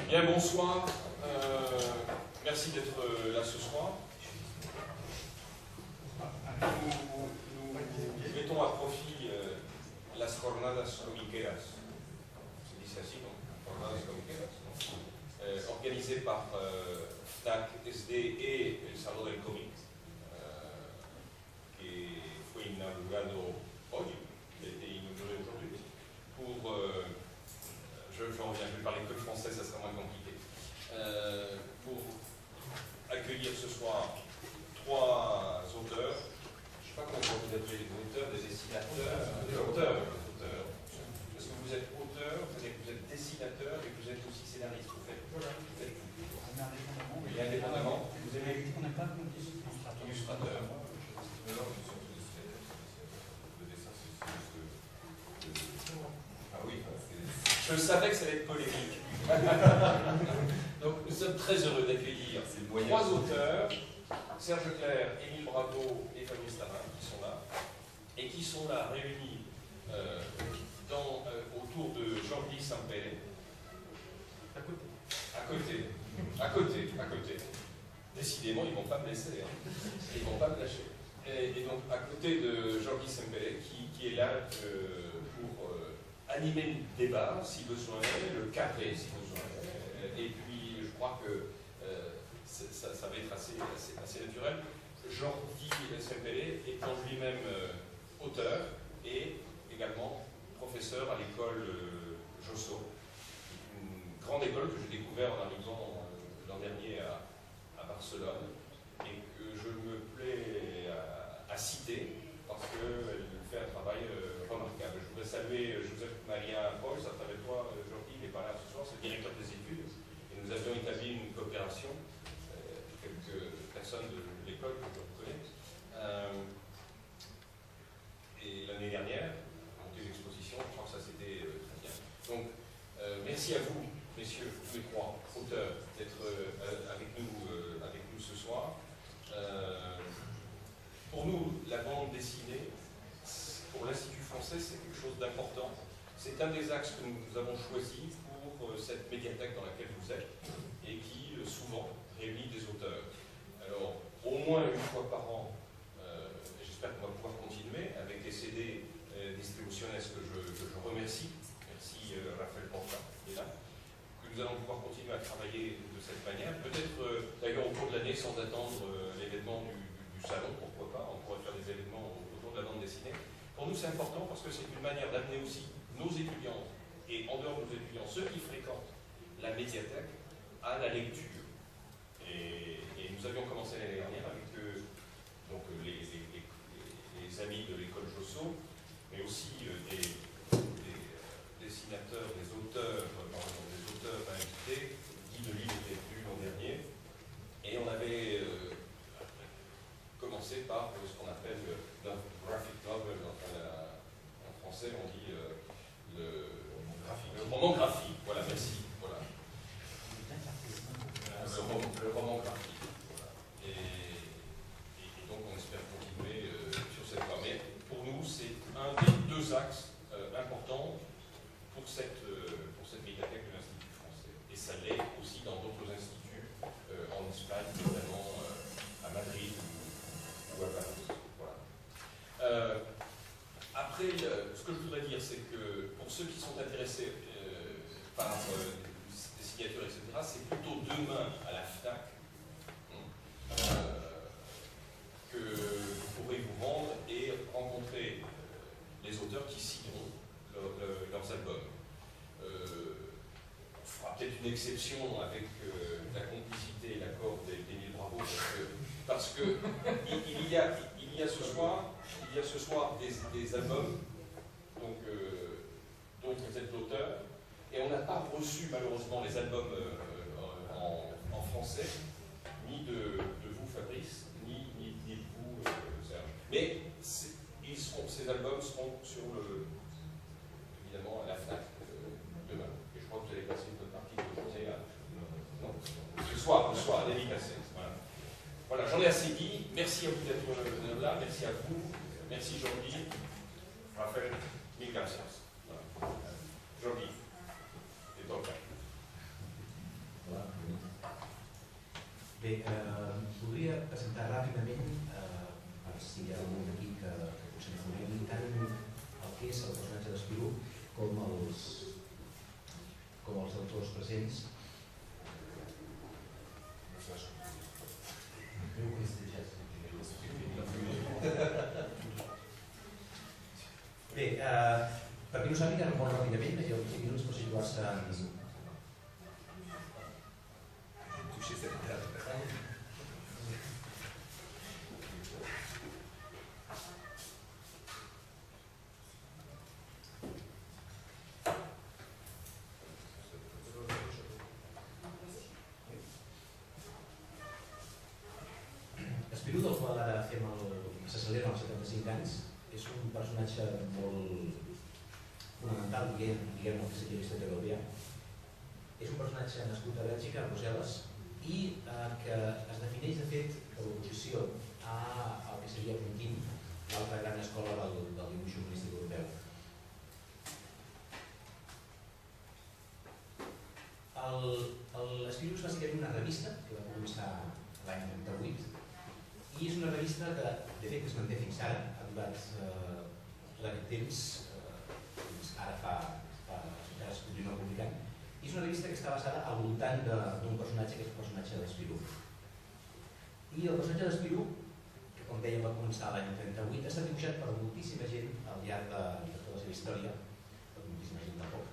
Bien, bonsoir. Merci d'être là ce soir. Nous mettons à profit las jornadas comiqueras. C'est dit ainsi, donc, jornadas comiqueras, organisées par FNAC SD et el Salón del Cómic, que fue inaugurado hoy, qui a été inauguré aujourd'hui, pour je vais parler que le français, ça sera moins compliqué. Pour accueillir ce soir trois auteurs, je ne sais pas comment vous appelez les auteurs, des dessinateurs, des auteurs. Parce que vous êtes auteur, vous êtes dessinateur et vous êtes aussi scénariste. Vous faites tout. Indépendamment. Oui, indépendamment. Vous avez on n'a pas illustrateur. Je savais que ça allait être polémique. Donc nous sommes très heureux d'accueillir trois auteurs, Serge Clair, Émile Bravo et Fabrice Tarin, qui sont là, et qui sont là réunis autour de Jordi Sampere. À côté. Décidément, ils ne vont pas me laisser, hein. Ils ne vont pas me lâcher. Et donc à côté de Jordi Sampere, qui est là pour animer le débat, si besoin, le cadrer, si besoin. Et puis, je crois que ça va être assez naturel. Jordi Sampere étant lui-même auteur et également professeur à l'école Josso, une grande école que j'ai découvert en arrivant l'an dernier à Barcelone et que je me plais à citer parce qu'elle fait un travail remarquable. Je voudrais saluer Joseph Maria Pols, à travers toi, Jordi, il n'est pas là ce soir, c'est le directeur des études, et nous avions établi une coopération, quelques personnes de l'école que je reconnais. Et l'année dernière, on a monté une exposition, je crois que ça c'était très bien. Donc, merci à vous, messieurs, tous les trois auteurs, d'être avec nous ce soir. Pour nous, la bande dessinée, pour l'Institut français, c'est quelque chose d'important. C'est un des axes que nous avons choisi pour cette médiathèque dans laquelle vous êtes et qui, souvent, réunit des auteurs. Alors, au moins une fois par an, j'espère qu'on va pouvoir continuer avec des CD Distribuciones que je remercie. Merci Raphaël Porta, qui est là. Que nous allons pouvoir continuer à travailler de cette manière. Peut-être, d'ailleurs, au cours de l'année, sans attendre l'événement du salon, pourquoi pas, on pourrait faire des événements autour de la bande dessinée. Pour nous, c'est important parce que c'est une manière d'amener aussi nos étudiants et en dehors de nos étudiants, ceux qui fréquentent la médiathèque, à la lecture. Et nous avions commencé l'année dernière avec les amis de l'école Josso, mais aussi des dessinateurs, des auteurs invités. Guy Delisle était venu l'an dernier. Et on avait commencé par ce qu'on appelle le graphic novel, en français on dit le roman graphique, voilà, merci. Voilà. Le roman graphique. Voilà. Et donc on espère continuer sur cette voie. Mais pour nous, c'est un des deux axes importants pour cette médiathèque de l'Institut français. Et ça l'est aussi dans d'autres instituts en Espagne, notamment à Madrid ou à Valence. Voilà. Après, ce que je voudrais dire, c'est que pour ceux qui sont intéressés par des signatures, etc., c'est plutôt demain à la FNAC que vous pourrez vous rendre et rencontrer les auteurs qui signeront leurs albums. On fera peut-être une exception avec la complicité et l'accord d'Émile Bravo, parce que il y a ce soir des albums dont vous êtes l'auteur, et on n'a pas reçu malheureusement les albums en français, ni de vous Fabrice, ni de vous Serge. Mais ces albums seront évidemment à la FNAC demain. Et je crois que vous allez passer une bonne partie de la journée ce soir à dédicacer. Voilà, j'en ai assez dit. Merci à vous d'être là, merci à vous, merci Jordi, Raphaël, mille gracias. Voilà. Jordi, et toi. Bé, podria presentar ràpidament, per si hi ha algun aquí que potser no conegui tant el que és el personatge d'Espirú com els autors presents. Bé, per qui no sàpiga, molt ràpidament, hi ha 5 minuts per situar-se en... Espirú, del qual ara se celebra als 75 anys, és un personatge molt fonamental, diguem el que seria la història europea. És un personatge nascut a Bèlgica, a Brussel·les, i que es defineix, de fet, de l'oposició al que seria Puntin, l'altra gran escola del dibuix humorístic europeu. L'Espirú és bàsicament una revista que va començar l'any 38 i és una revista que, de fet, es manté fins ara, ha durat tot aquest temps, ara encara es continua publicant, i és una revista que està basada al voltant d'un personatge que és el personatge d'Espirú. I el personatge d'Espirú, que com dèiem va començar l'any 38, ha estat dibuixat per moltíssima gent al llarg de tota la seva història, per moltíssima gent tampoc.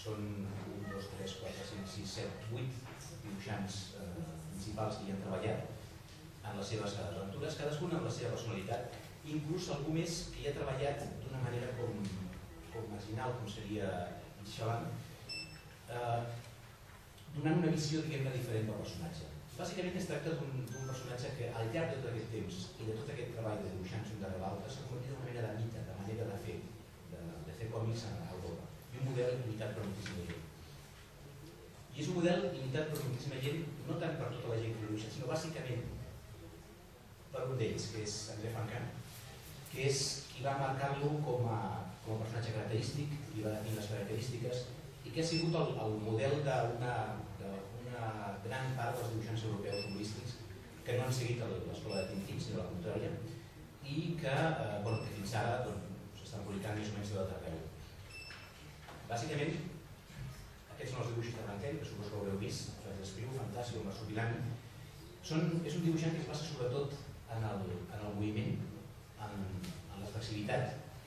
Són 1, 2, 3, 4, 5, 6, 7, 8 dibuixants principals que hi han treballat en les seves aventures, cadascun amb la seva personalitat, inclús algú més que hi ha treballat d'una manera com marginal, com seria Chaland, donant una visió, diguem-ne, diferent del personatge. Bàsicament es tracta d'un personatge que al llarg de tot aquest temps i de tot aquest treball de dibuixants un darrere l'altre s'ha convertit en una mena de mite, de manera de fer còmics a Europa, i un model limitat per moltíssima gent. I és un model limitat per moltíssima gent, no tant per tota la gent que dibuixa, sinó bàsicament per un d'ells, que és André Franquin, que és qui va marcar-lo com a personatge característic, qui va definir les característiques i que ha sigut el model d'una gran part dels dibuixants europeus humorístics que no han seguit l'escola de Tintín, sinó la contrària, i que fins ara s'estan publicant més o menys de tot arreu. Bàsicament, aquests són els dibuixos de Franquin, que suposo que haureu vist, l'Espirú, Fantàsio, el Marsupilami. És un dibuixant que es basa sobretot en el moviment, en la flexibilitat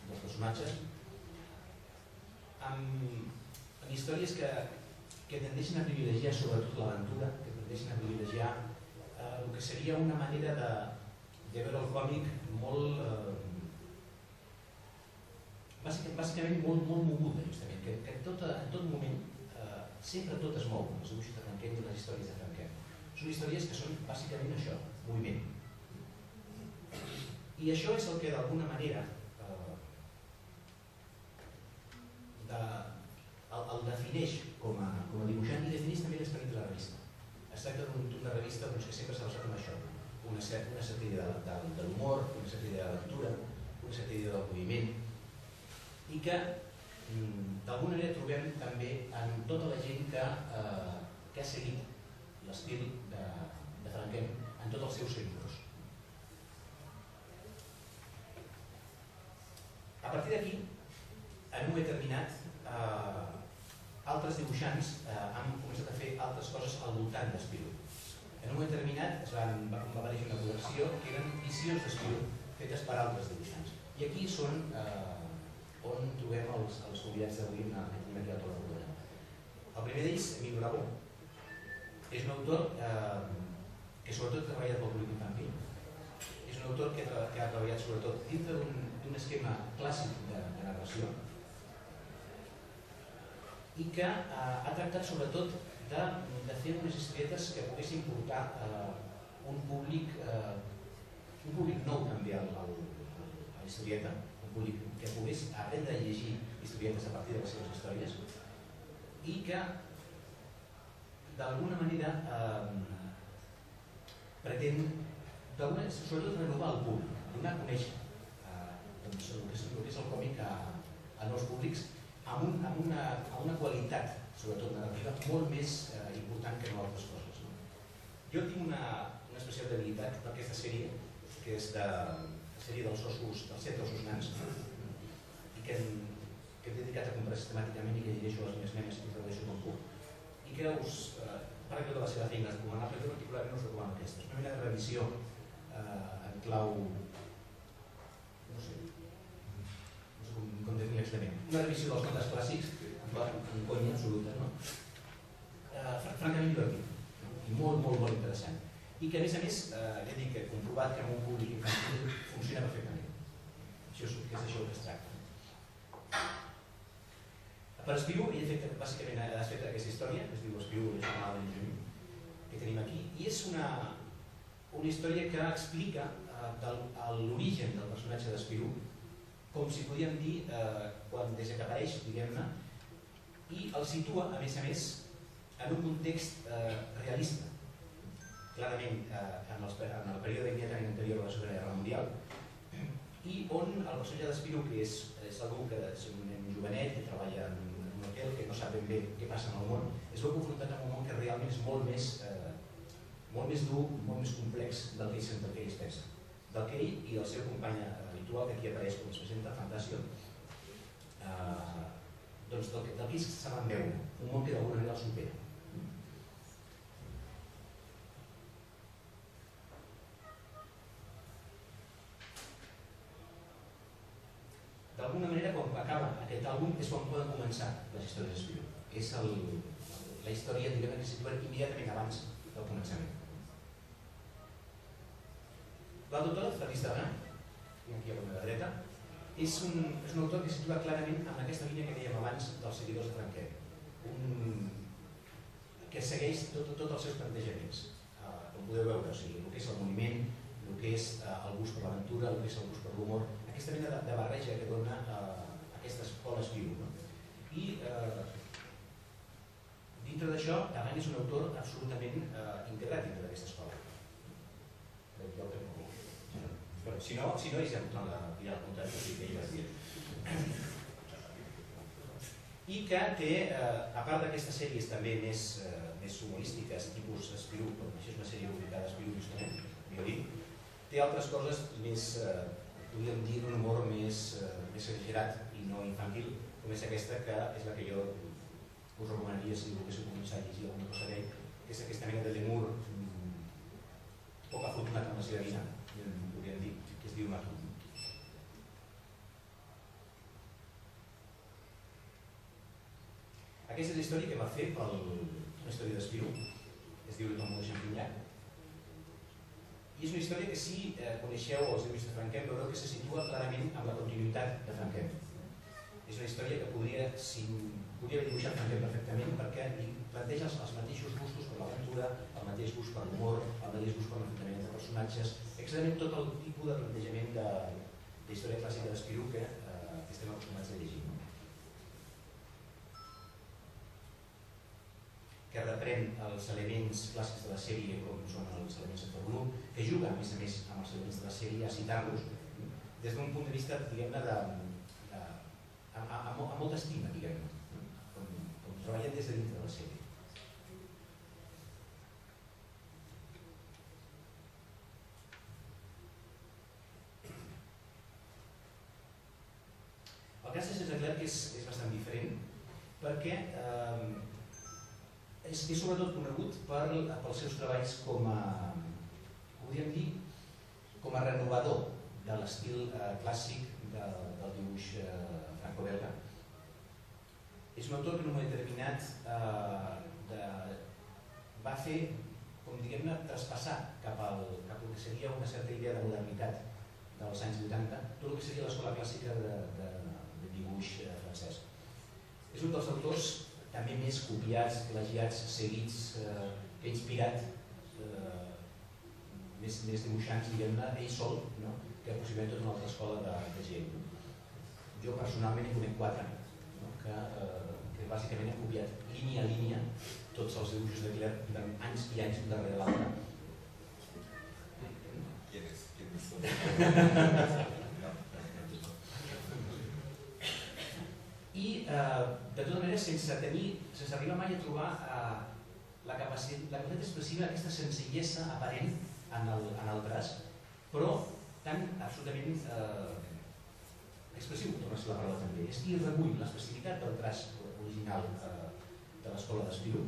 dels personatges, en històries que tendeixen a privilegiar sobretot l'aventura, que tendeixen a privilegiar el que seria una manera de veure el còmic molt... bàsicament molt moguda, justament, que en tot moment sempre tot es mou, els dibuixos de Franquin i les històries de Franquin. Són històries que són bàsicament això, moviment. I això és el que d'alguna manera el defineix com a dibuixant i defineix també l'esperit de la revista. Es tracta d'una revista que sempre s'ha basat en això, una certa idea de l'humor, una certa idea de l'aventura, una certa idea del moviment, i que d'alguna manera trobem també en tota la gent que ha seguit l'estil de Franquin en tots els seus seguidors. A partir d'aquí, en un moment determinat, altres dibuixants han començat a fer altres coses al voltant d'Espirú. En un moment determinat va aparèixer una col·lecció que eren visions d'Espirú fetes per altres dibuixants. I aquí són on trobem els convidats d'avui que tenim aquí a tota la rodona. El primer d'ells, Emilio Bravo, és un autor que sobretot ha treballat pel públic infantil. És un autor que ha treballat sobretot dintre d'un esquema clàssic de narració i que ha tractat sobretot de fer unes historietes que poguessin portar un públic nou també a la historieta, un públic que pogués aprendre a llegir historietes a partir de les seves històries i que d'alguna manera pretén sobretot renovar el públic, donar a conèixer el que és el còmic a nous públics amb una qualitat, sobretot narrativa, molt més important que no altres coses. Jo tinc una especial debilitat per aquesta sèrie, que és la sèrie dels ossos, dels 7 ossos nans, i que hem dedicat a comprar sistemàticament i que llegeixo les meves nenes i que tradueixo com puc, i que us, per exemple, la seva feina és recomanable, però particularment us recomano aquesta. És una mena de revisió en clau, no sé com definir exactament, una revisió dels contes clàssics en conya absoluta, no? Francament divertit i molt interessant, i que a més ja dic que he comprovat que en un públic infantil funciona perfectament. Això és d'això que es tracta. Per Espiu, ell bàsicament ha fet aquesta història, que es diu Espiu, el jornal d'en Juny, que tenim aquí, i és una història que explica l'origen del personatge d'Espiu, com si podíem dir, des que apareix, diguem-ne, i el situa, a més, en un context realista. Clarament, en el període immediatament anterior a la Segona Guerra Mundial, i on el personatge d'Espiu, que és algú que és un nen jovenet, que treballa en un hotel, que no sap ben bé què passa en el món, es veu confrontat amb un món que realment és molt més dur, molt més complex del que ell es pensa. Del que ell i el seu company habitual, que aquí apareix com es presenta, Fantasio, doncs del que ells saben veure, un món que d'alguna manera el supera. D'alguna manera, quan acaba aquest àlbum, és quan poden començar les històries d'Espiu. És la història, diguem, que se situa immediatament abans del començament. L'autor, Félix D'Abrant, aquí a la meva dreta, és un autor que se situa clarament en aquesta línia que dèiem abans dels seguidors de Franquet, que segueix tots els seus plantejaments, com podeu veure, el que és el moviment, el que és el gust per l'aventura, el que és el gust per l'humor, aquesta mena de barreja que dona aquesta escola Espiu. I dintre d'això, D'Abrant és un autor absolutament integrat dintre d'aquesta escola. Si no, és ja tirar el contrari, o sigui que ell va dir. I que té, a part d'aquestes sèries també més humorístiques, tipus Espiu, això és una sèrie ubicada Espiu, justament, violí, té altres coses més, podríem dir, d'un humor més exagerat i no infantil, com és aquesta, que és la que jo us recomanaria si volguéssiu començar a llegir alguna cosa d'ell, que és aquesta mena de lemur poc afortunat amb la seva vida, podríem dir, que es diu Mato. Aquesta és la història que va fer una història d'Espiu, es diu El tombo de Champignac, i és una història que si coneixeu els llibres de Franquet veureu que se situa clarament amb la continuïtat de Franquet. És una història que podria haver dibuixat Franquet perfectament perquè planteja els mateixos gustos per l'aventura, el mateix gust per l'humor, el mateix gust per l'enfrontament entre personatges, exactament tot el tipus de plantejament de història clàssica d'Espiu que estem acostumats a llegir. Que reprèn els elements clàssics de la sèrie, com són els elements de volum, que juga, a més, amb els elements de la sèrie a citar-los des d'un punt de vista, diguem-ne, amb molta estima, diguem-ne, com treballen des de dintre de la sèrie. El cas de César Clerc és bastant diferent perquè és sobretot conegut pels seus treballs com a renovador de l'estil clàssic del dibuix franco-belga. És un autor que en un moment determinat va fer, com diguem-ne, traspassar cap al que seria una certa idea de modernitat dels anys 80, tot el que seria l'escola clàssica de dibuix francès. És un dels autors també més copiats, plagiats, seguits, que ha inspirat més dibuixants, diguem-ne, ell sol, que possiblement tota una altra escola de gent. Jo personalment en conec 4, que bàsicament han copiat línia a línia tots els dibuixos de Clerc durant anys i anys darrere l'altre. I, de tota manera, sense arribar mai a trobar la capacitat expressiva, aquesta senzillesa aparent en el traç, però tan absolutament expressiu, torna a ser la paraula també. És qui recull l'especificitat del traç original de l'escola d'Espirú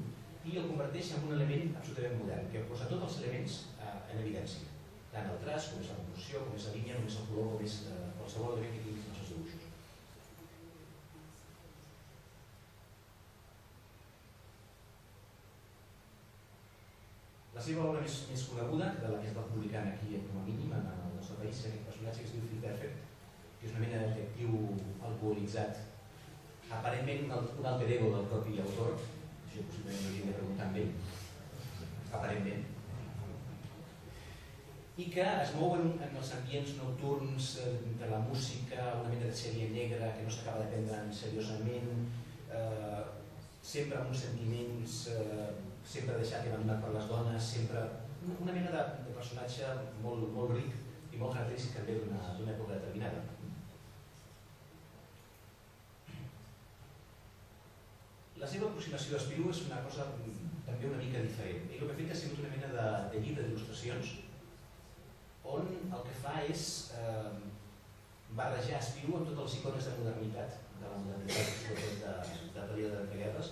i el converteix en un element absolutament modern, que posa tots els elements en evidència. Tant el traç, com és la composició, com és la línia, com és el color, com és qualsevol element que tinguis en els seus dibuixos. La seva obra més coneguda, de la que es va publicant aquí com a mínim en el nostre país, és aquest personatge que es diu Phil Perfect, que és una mena de detectiu alcoholitzat, aparentment un alter ego del propi autor, això possiblement no hauria de preguntar amb ell, aparentment, i que es mou en els ambients nocturns de la música, una mena de sèrie negra que no s'acaba de prendre seriosament, sempre amb uns sentiments sempre deixat i abandonat per les dones, sempre una mena de personatge molt ric i molt característic també d'una època determinada. La seva aproximació d'Espirú és una cosa també una mica diferent. Ell el que ha fet ha sigut una mena de llibre d'il·lustracions on el que fa és barrejar Espirú amb totes les icones de modernitat, de la modernitat sobretot de període d'entreguerres,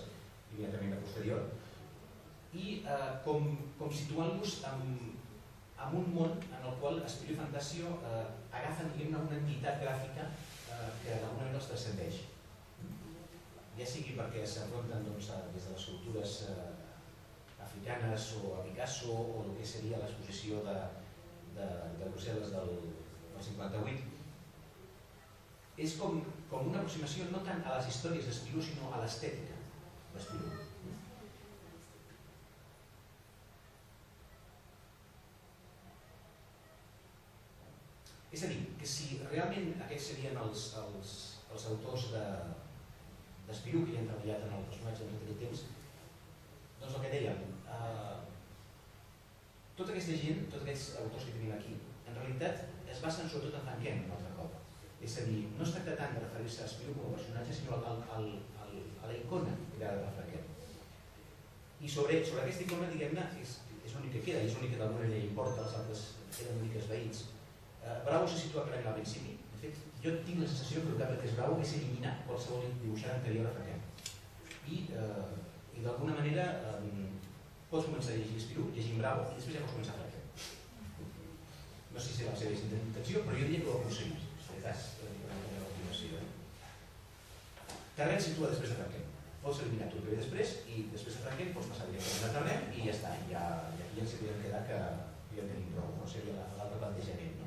immediatament de posterior, i com situant-los en un món en el qual Espirú i Fantasio agafen una entitat gràfica que d'alguna manera els transcendeix. Ja sigui perquè s'enfronten des de les cultures africanes o a Picasso o el que seria l'exposició de Brussel·les del 58. És com una aproximació no tant a les històries d'Espirú sinó a l'estètica d'Espirú. És a dir, que si realment aquests serien els autors d'Espirú que ja han treballat en el personatge en tot aquest temps, doncs el que dèiem, tota aquesta gent, tots aquests autors que tenim aquí, en realitat es basen sobretot en Franquem un altre cop. És a dir, no es tracta tant de referir-se a Espirú com a personatge, sinó a la icona creada per Franquem. I sobre aquesta icona, diguem-ne, és l'únic que queda, és l'únic que d'alguna manera importa, els altres eren úniques veïns. Bravo se situa clarament al principi. De fet, jo tinc la sensació que el que ha fet Bravo és eliminar qualsevol dibuixant anterior a Franquem. I d'alguna manera pots començar a llegir Espirú, llegint Bravo, i després ja pots començar a Franquem. No sé si és la seva intenció, però jo diria que ho ha aconseguit. Terreny situa després de Franquem. Pots eliminar tu primer després i després de Franquem pots passar directament a Terreny i ja està. I aquí ja ens podem quedar que ja en tenim prou, no seria l'altre plantejament.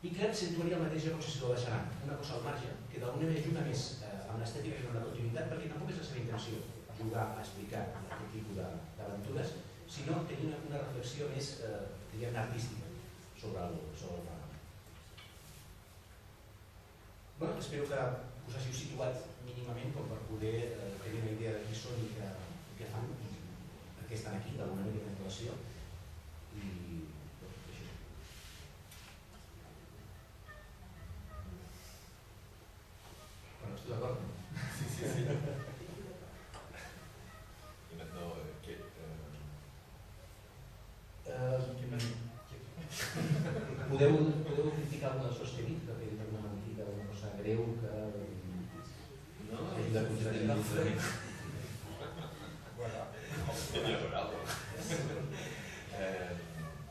I Clerc situaria el mateix lloc on se situa Baixaran, una cosa al marge, que d'alguna manera juga més amb l'estètica que amb la continuïtat, perquè tampoc és la seva intenció jugar a explicar aquest tipus d'aventures, sinó tenir una reflexió més, diguem-ne, artística sobre el fenomen. Bé, espero que us hàgiu situat mínimament com per poder tenir una idea de qui són i què fan, per què estan aquí, d'alguna manera de relació. D'accord. Si. Et maintenant, podeu criticar alguna de les coses que he dit, que he dit alguna mentida, alguna cosa greu, que hagi de considerar. Voilà. Sería bravo.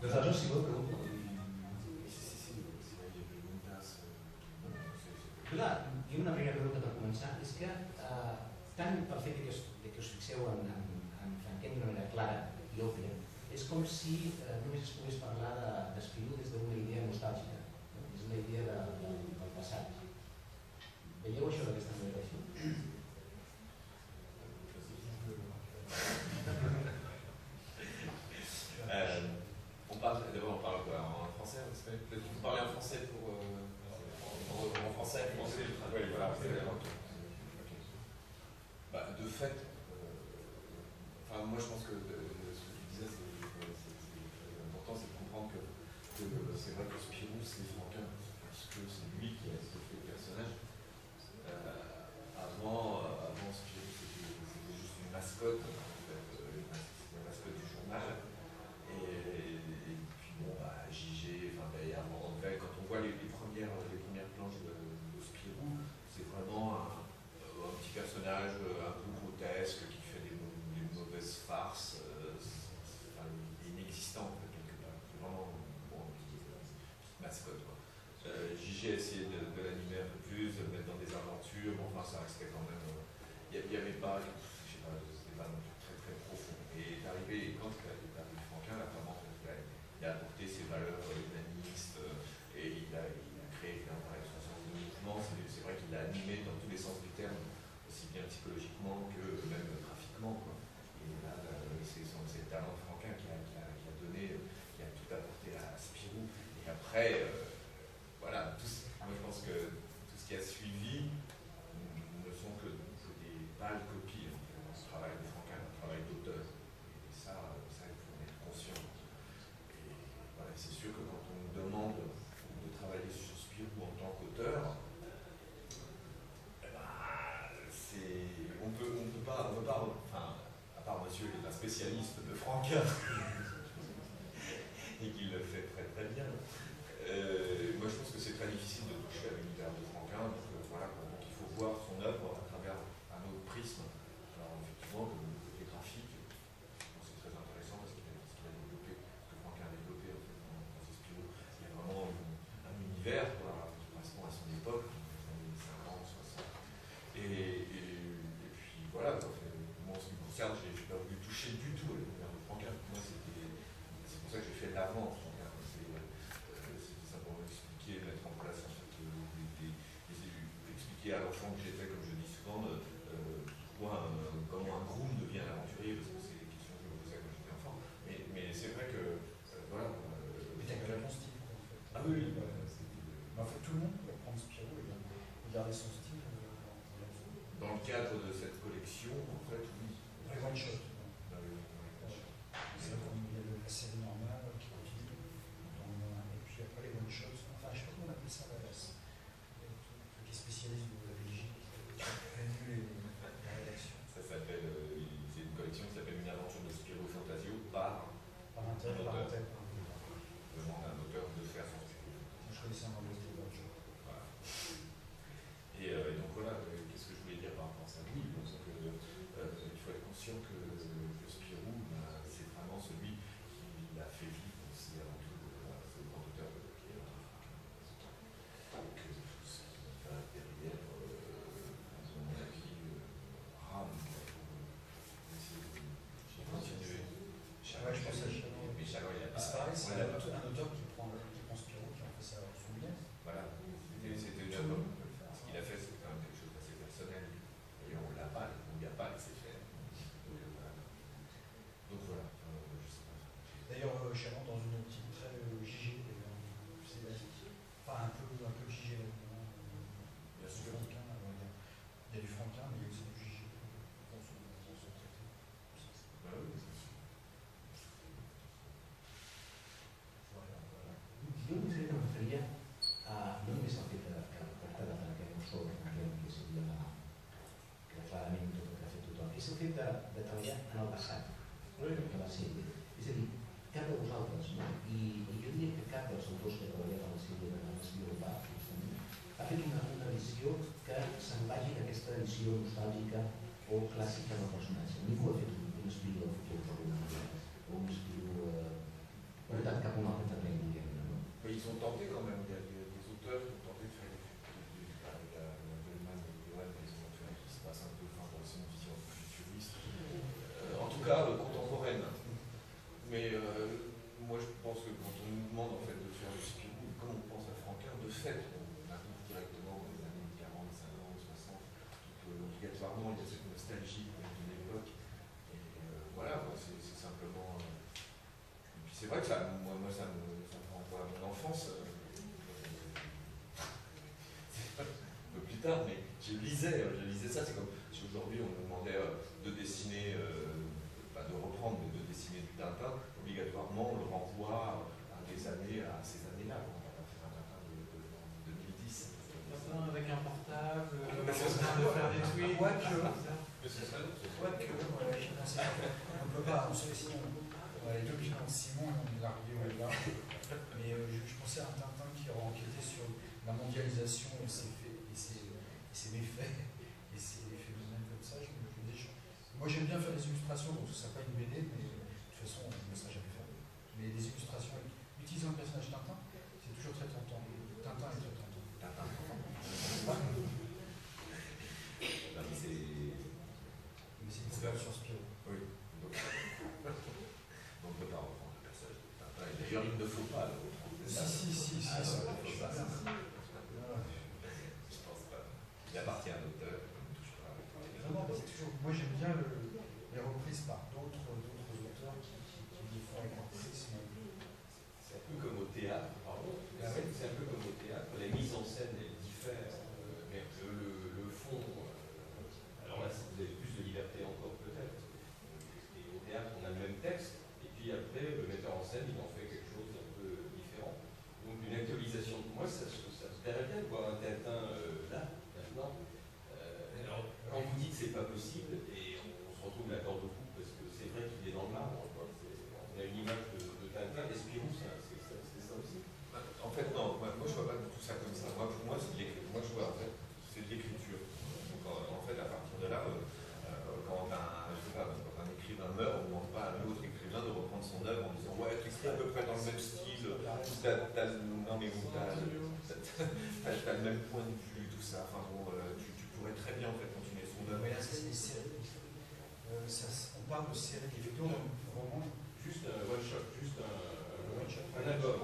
Nosaltres, si vol, pregunto. Clar, i una primera pregunta per començar és que tant pel fet que us fixeu en Franquem d'una manera clara i òbvia, és com si només es pogués parlar d'Espirú des d'una idea nostàlgica, des d'una idea del passat. Veieu això d'aquesta manera així? On parle quoi en français ou en espagnol? Peut-être que vous parlez en français pour... en français, oui, voilà. De fait, moi je pense que ce que tu disais, c'est important, c'est de comprendre que c'est vrai que Spirou c'est Franquin, parce que c'est lui qui a fait le personnage. Avant Spirou c'était juste une mascotte, en fait. après, voilà, moi je pense que tout ce qui a suivi ne sont que des pâles copies en fait, du travail de Franquin, un travail d'auteur. Et ça, il faut en être conscient. Et voilà, c'est sûr que quand on nous demande de travailler sur Spirou en tant qu'auteur, on peut pas, enfin, à part monsieur qui est un spécialiste de Franquin, et qui le fait très très bien. Moi je pense que c'est très difficile de toucher à l'univers de Franquin, donc voilà, donc il faut voir son œuvre à travers un autre prisme. Alors effectivement, le côté graphique, c'est très intéressant parce qu'il a développé, ce que Franquin a développé en fait, dans ses Spirou, il y a vraiment un univers qui correspond à son époque, dans les années 50, 60. Et puis voilà, moi en ce qui me concerne, je n'ai pas voulu toucher du tout à l'univers de Franquin. Moi c'est pour ça que j'ai fait l'avant. Mettre en place, en fait, expliquer à l'enfant que j'étais, comme je dis souvent, comment un groom devient un aventurier, parce que c'est des questions que je me posais quand j'étais enfant. Mais c'est vrai que, voilà. Mais t'as gardé ton style, quoi, en fait. Ah oui, Mais en fait, tout le monde peut prendre Spirou et garder son style. Dans le cadre de cette collection, en fait, oui. Les one shot. C'est comme il y a la série normale qui continue. Et puis après les one shots. Enfin, je sais pas comment on appelle ça à la base. Qui est spécialiste de la Belgique, qui a prévu la rédaction. Ça s'appelle, c'est une collection qui s'appelle Une aventure de Spirou Fantasio par un tel. Demande à un auteur de faire son Spirou. Je connaissais un anglais de one shot. Voilà. Et donc voilà, qu'est-ce que je voulais dire par rapport à ça? Oui, donc, il faut être conscient que Spirou, c'est vraiment celui qui l'a fait vivre aussi avant tout. C'est le grand auteur qui est donc tout ce qui va derrière, à mon avis, rame pour essayer de continuer. Ouais, je pense à Chalot. Mais Chalot, il a pas. C'est pareil, c'est un auteur qui prend Spirou, qui en fait ça son bien. Voilà, c'était une œuvre. Ce qu'il a fait, c'est quand même quelque chose d'assez personnel. Et on l'a pas, on lui a pas laissé faire. Donc voilà, je sais pas. D'ailleurs, Chalot dans une optique très JG, enfin un peu JG là-dedans. Bien sûr. Il y a du Franquin, mais il y a aussi du JG dans son traité. Bah oui, c'est sûr. Voilà. Jo m'hi referia no només al fet de tractar de que no sou Franquin, que seria clarament tot el que ha fet tothom, és el fet de treballar en el passat, que va ser. És a dir, cap de vosaltres, no? I jo diria que cap dels autors que ha treballat a la sèrie de l'Estiu Urbà ha fet una edició que se'n vagi d'aquesta edició nostàlgica o clàssica del personatge. Ningú ha fet un estil del futur o un estil portat cap a un altre terreny, diguem-ne. Mais ils ont tenté quand même, il y a des auteurs qui ont tenté de faire avec la Goldman et Johan, ils ont fait qui se passe un peu, enfin, c'est une vision futuriste, en tout cas contemporaine. Mais moi je pense que quand on nous demande en fait de faire le Spirou, comme on pense à Franquin, de fait, on arrive directement dans les années 40, 50, 60, donc obligatoirement il y a cette nostalgie de l'époque. Et voilà, c'est simplement. Et puis c'est vrai que ça, moi ça me renvoie à mon enfance. Un peu plus tard, mais je lisais ça, c'est comme si aujourd'hui on nous demandait de dessiner, pas de reprendre, mais de dessiner du Tintin, obligatoirement on le renvoie à ces années-là. On va pas faire un Tintin de 2010. Avec un portable, on de faire des tweets. On peut pas, on sait sinon. Les deux qui ont Simon, on est largué là. Mais je pensais à un Tintin qui aurait enquêté sur la mondialisation et ses méfaits et ses phénomènes comme ça. Moi j'aime bien faire des illustrations, donc ce ne sera pas une BD, mais de toute façon on ne me laissera jamais faire. Mais des illustrations utilisant le personnage Tintin, c'est toujours très tentant. Tintin est très tentant. Mais c'est une expérience sur Spirou. Oui. Donc, on ne peut pas reprendre le personnage de Tintin. D'ailleurs, il ne faut pas le reprendre. Si, ça va. Je pense pas. Il appartient à l'auteur, on ne touche pas. Vraiment, c'est toujours. Moi j'aime bien les reprises par d'autres auteurs qui le font avec un prisme. C'est un peu comme au théâtre, pardon. Ah non mais bon, t'as le même point de vue, tout ça. Enfin bon, tu pourrais très bien en fait continuer son œuvre. Mais là, c'est des séries. On parle de séries, effectivement, vraiment. Juste un one shot, juste un album.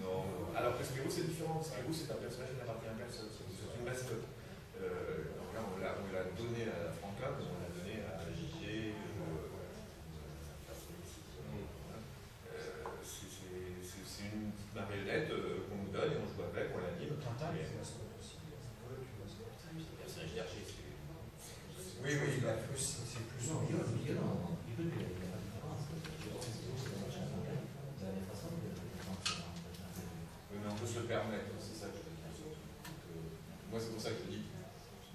Non. Alors que Spirou c'est différent. Spirou c'est un personnage qui n'appartient à personne. C'est une mascotte. Donc là, on l'a donné à Franklin, on l'a donné à JG. C'est une petite marionnette qu'on nous donne et on joue avec, on l'anime. Tintin, il fait mascotte aussi. Le personnage d'Hergé, c'est. Oui, c'est plus. Non, io non, io non, io la différence. De la même façon que Oui, mais on peut se le permettre, c'est ça que je te dis. Moi, c'est pour ça que je dis,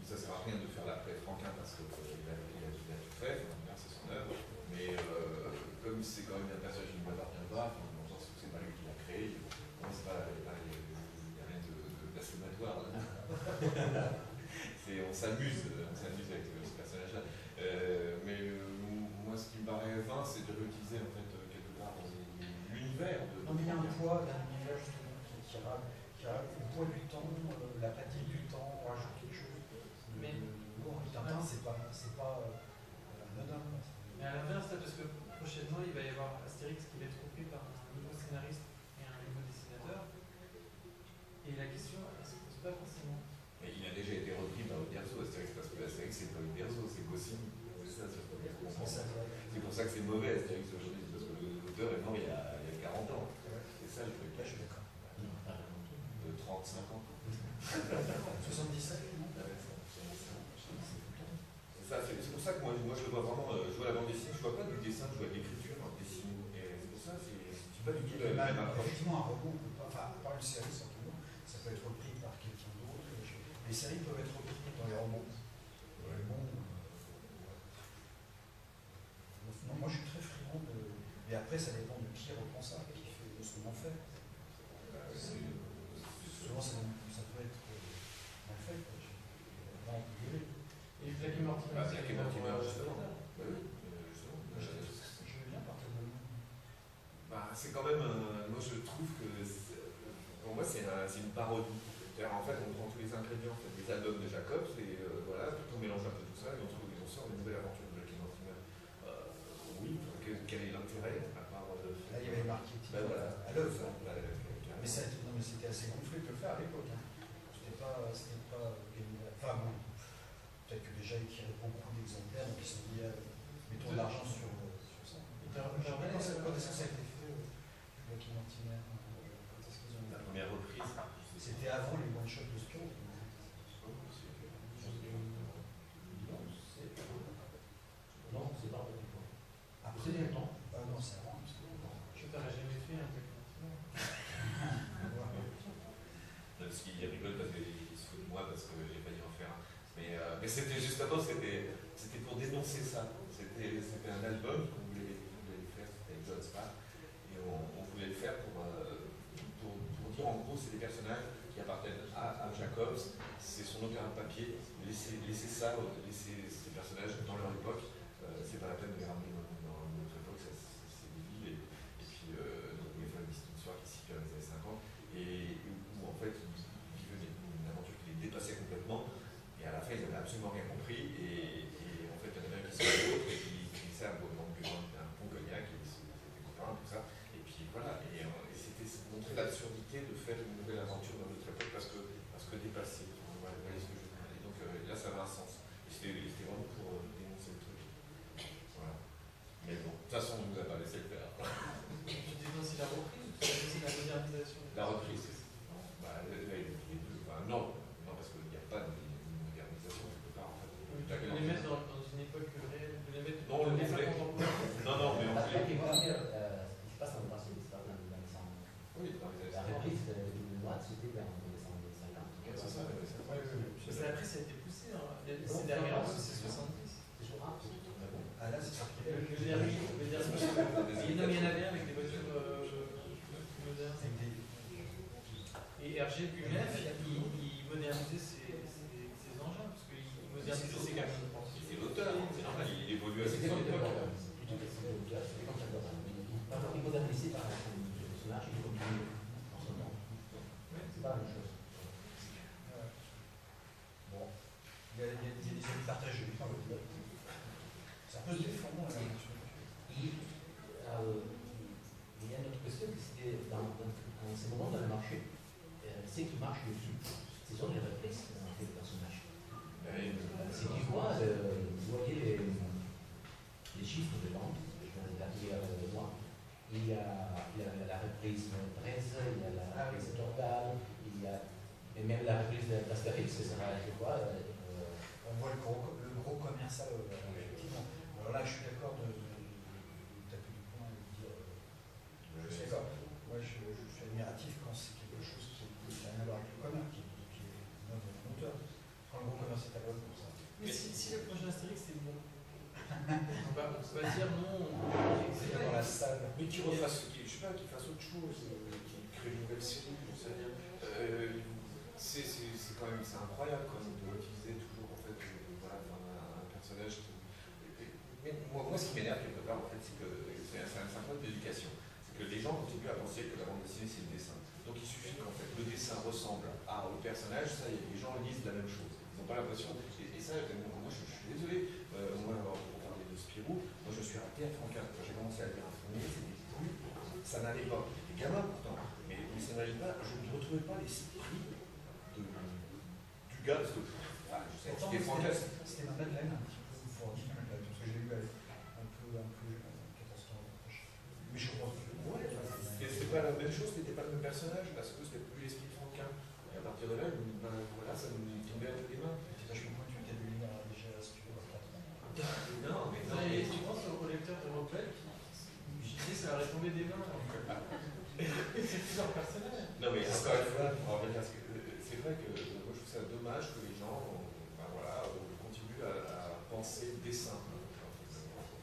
ça sert à rien de faire l'après Franquin parce qu'il a tout fait, c'est son œuvre, mais comme c'est quand même un personnage qui ne m'appartient pas, dans le sens où c'est pas lui qui l'a créé, il n'y a rien de blasphématoire. On s'amuse avec ce personnage-là. Mais moi, ce qui me paraît vain, c'est de réutiliser en fait quelque part dans l'univers de. Non, mais il y a un poids d'un univers justement qui a le poids du temps, la fatigue du temps, on rajoute quelque chose. Mais Tintin, c'est pas anodin. Mais à l'inverse, parce que prochainement, il va y avoir Astérix qui va être repris par un nouveau scénariste et un nouveau dessinateur. Et la question, elle se pose pas forcément. Mais il a déjà été repris par Uderzo, Astérix, parce que Astérix, c'est pas Uderzo, c'est Goscinny. C'est pour ça que c'est mauvais Astérix aujourd'hui, parce que l'auteur est mort il y a 40 ans. C'est ça le truc. Là, je suis d'accord. De 35 ans. 77, non? C'est pour ça que moi je le vois vraiment, je vois la bande dessinée, je vois pas du dessin, je vois de l'écriture dessinée. Et c'est pour ça, c'est pas du tout la même approche. Effectivement, un robot, on peut pas, enfin, par une série, certainement, ça peut être repris par quelqu'un d'autre. Les séries peuvent être reprises dans les romans. Non, moi je suis très friand de. Mais après, ça dépend de qui reprend ça, qui fait ce qu'on en fait. Souvent, ça peut être mal fait. On peut gueuler. Et Black et Mortimer, Black et Mortimer, justement. Je veux bien partir de nous. C'est quand même, moi je trouve que, pour moi c'est une parodie. En fait, on prend tous les ingrédients, en fait, des albums de Jacobs, et voilà, on mélange un peu tout ça, et on sort une nouvelle aventure de Black et Mortimer. Oui, quel est l'intérêt, à part... Là, il y avait marqué voilà, à l'œuvre. Mais c'était assez gonflé de le faire à l'époque. Hein. C'était pas enfin bon, peut-être que déjà il tirait beaucoup d'exemplaires, donc ils se sont dit, mettons de l'argent sur ça. Quand est-ce que ça a été fait, Black et Mortimer? Quand est-ce qu'ils ont... La première reprise. C'était avant les one-shots de Spirou. Non, c'est pas Après, non. Non, c'est avant. Je t'aurais jamais fait un Black et Mortimer. Parce qu'il rigole parce qu'il se fout de moi parce que j'ai failli en faire un. Mais c'était justement, c'était pour dénoncer ça. C'était un album qu'on voulait faire, c'était John Spark, et on voulait le faire pour dire en gros c'est des personnages qui appartiennent à Jacobs, c'est son auteur papier, laissez ça, laissez ces personnages dans leur époque, c'est pas la peine de les ramener dans notre époque, c'est des villes, et puis donc on voulait faire une histoire qui s'y fait dans les années 50, et où en fait ils vivaient une aventure qui les dépassait complètement, et à la fin ils n'avaient absolument rien compris, et en fait il y en avait un qui se fait l'autre, et qui finissait un bon cognac, et c'était copains, tout ça, et puis voilà, et c'était montrer l'absurdité de faire une nouvelle aventure dans notre époque parce que dépassé. Voilà, ce que je veux dire. Et donc là ça avait un sens. Et c'était vraiment pour dénoncer le truc. Voilà. personnage, il continue en son nom. C'est pas la même chose. Bon, il y a des avis partagés. Ça peut se défendre la nature. Il y a une autre question, c'est dans ces moments dans le marché, ce qui marche le plus, ce sont les réflexes dans les personnages. Si tu vois, vous voyez les chiffres de vente, je viens de dire moi, il y a la reprise 13, il y a la reprise totale, il y a et même la reprise d'Astérix, c'est ça, je vois. On voit le gros commercial, effectivement. Alors là, je suis d'accord de taper du poing et de dire. Je suis d'accord. Moi, je suis admiratif quand c'est quelque chose qui n'a rien à voir avec le commerce, qui est une œuvre moteur. Quand le gros commerce est à l'œuvre comme ça. Mais si le prochain Astérix c'est bon, on va dire non. C'est dans la salle. Mais qui refasse, je sais pas, qui fasse autre chose, qui crée une nouvelle série, je sais rien. C'est quand même, c'est incroyable quand même de utiliser toujours en fait, voilà, un personnage qui. Mais moi, ce qui m'énerve quelque part, en fait, c'est que c'est un point d'éducation. C'est que les gens continuent à penser que la bande dessinée c'est le dessin. Donc il suffit qu'en fait le dessin ressemble au personnage, ça y est, les gens lisent la même chose. Ils n'ont pas l'impression. Et ça, moi je suis désolé. Moi, pour parler de Spirou, moi je suis raté à Franquin. Quand j'ai commencé à lire un premier, c'était plus. Ça n'allait pas. J'étais gamin pourtant. Mais ça n'allait pas. Je ne retrouvais pas l'esprit du gars. Parce que, je sais que c'était Franquin. C'était ma Madeleine un petit peu pour dire, parce que j'ai lu un peu 14 ans. Mais je crois que. Ouais, c'était pas la même chose, c'était pas le même personnage, parce que c'était plus l'esprit de Franquin. Et à partir de là, voilà, ça me tombait un peu les mains. Petit vachement pointu, t'as dû lire déjà, si tu veux, Non, mais non. Et tu penses au lecteur de Rockwell qui dit ça leur est tombé des mains. C'est plusieurs personnages. Non, mais encore une fois, c'est vrai que moi je trouve ça dommage que les gens continuent à penser dessin.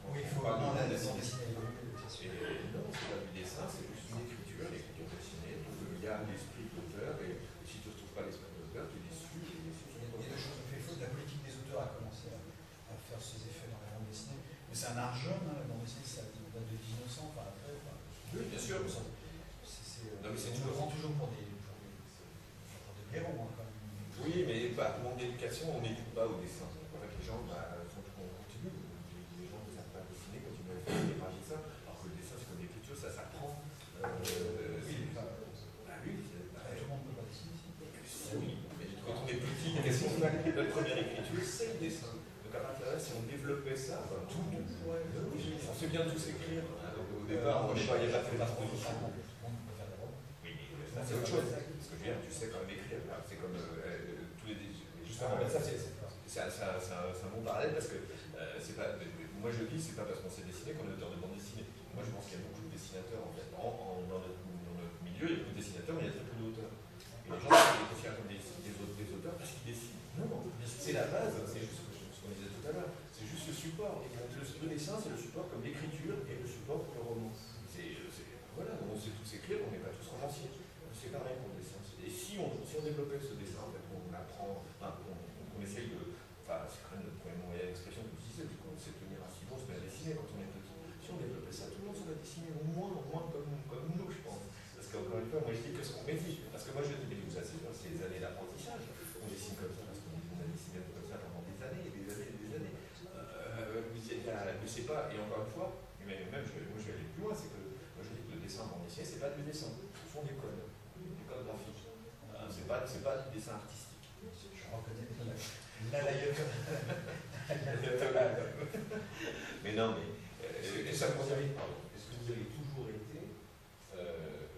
Oui, il faut vraiment la bande dessinée. Non, c'est pas du dessin, c'est juste une écriture dessinée. Donc il y a l'esprit de l'auteur, et si tu ne retrouves pas l'esprit de l'auteur, tu es déçu. Il y a deux choses qui fait faute. La politique des auteurs a commencé à faire ses effets dans la bande dessinée. Mais c'est un art jeune, la bande dessinée, ça date de 1900, enfin après. Oui, bien sûr. Non, mais on le prend toujours pour des héros, quand même. Oui, mais manque d'éducation, on n'écoute pas au dessin. En fait, les gens continuent. Les gens ne savent pas dessiner, continuent à faire des pages de ça. Alors que le dessin, c'est comme l'écriture, ça s'apprend. Oui, tout le monde ne peut pas dessiner. Oui, mais quand on est petit, qu'est-ce qu'on fait? Notre première écriture, c'est le dessin. Donc à partir de là, si on développait ça, on sait bien tous écrire. Au départ, il n'y a pas de transposition. Oui, mais c'est autre chose. Parce que je veux dire, tu sais quand même écrire. C'est comme tous les. Justement, ça, c'est un bon parallèle parce que c'est pas. Moi, je dis, c'est pas parce qu'on sait dessiner qu'on est auteur de bande dessinée. Moi, je pense qu'il y a beaucoup de dessinateurs en fait. Dans notre milieu, il y a beaucoup de dessinateurs, mais il y a très peu d'auteurs. Et les gens sont considérés comme des auteurs parce qu'ils dessinent. Non, c'est la base, c'est juste ce qu'on disait tout à l'heure. C'est juste le support. Et le dessin, c'est le support comme l'écriture et le support pour le roman. Voilà, on sait tous écrire, on n'est pas tous romanciers. C'est pareil pour le dessin. Et si on développait ce dessin, en fait, on apprend, on essaye de. Enfin, c'est quand même le premier moyen d'expression que vous disiez, qu'on sait tenir assis, on se met à dessiner quand on est petit. Si on développait ça, tout le monde se met à dessiner au moins comme nous, je pense. Parce qu'encore une fois, moi je dis que ce qu'on médite. Parce que moi je dis, mais vous asseyez, c'est des années d'apprentissage. On dessine comme ça, parce qu'on a dessiné comme ça pendant des années et des années et des années. Mais c'est pas, et encore une fois, mais même moi je vais aller plus loin, c'est que moi je dis que le dessin en bande dessinée, c'est pas du dessin, ce sont des codes graphiques. C'est pas du dessin artistique. Je reconnais l'ayatollah. Mais non, mais est-ce que vous avez toujours été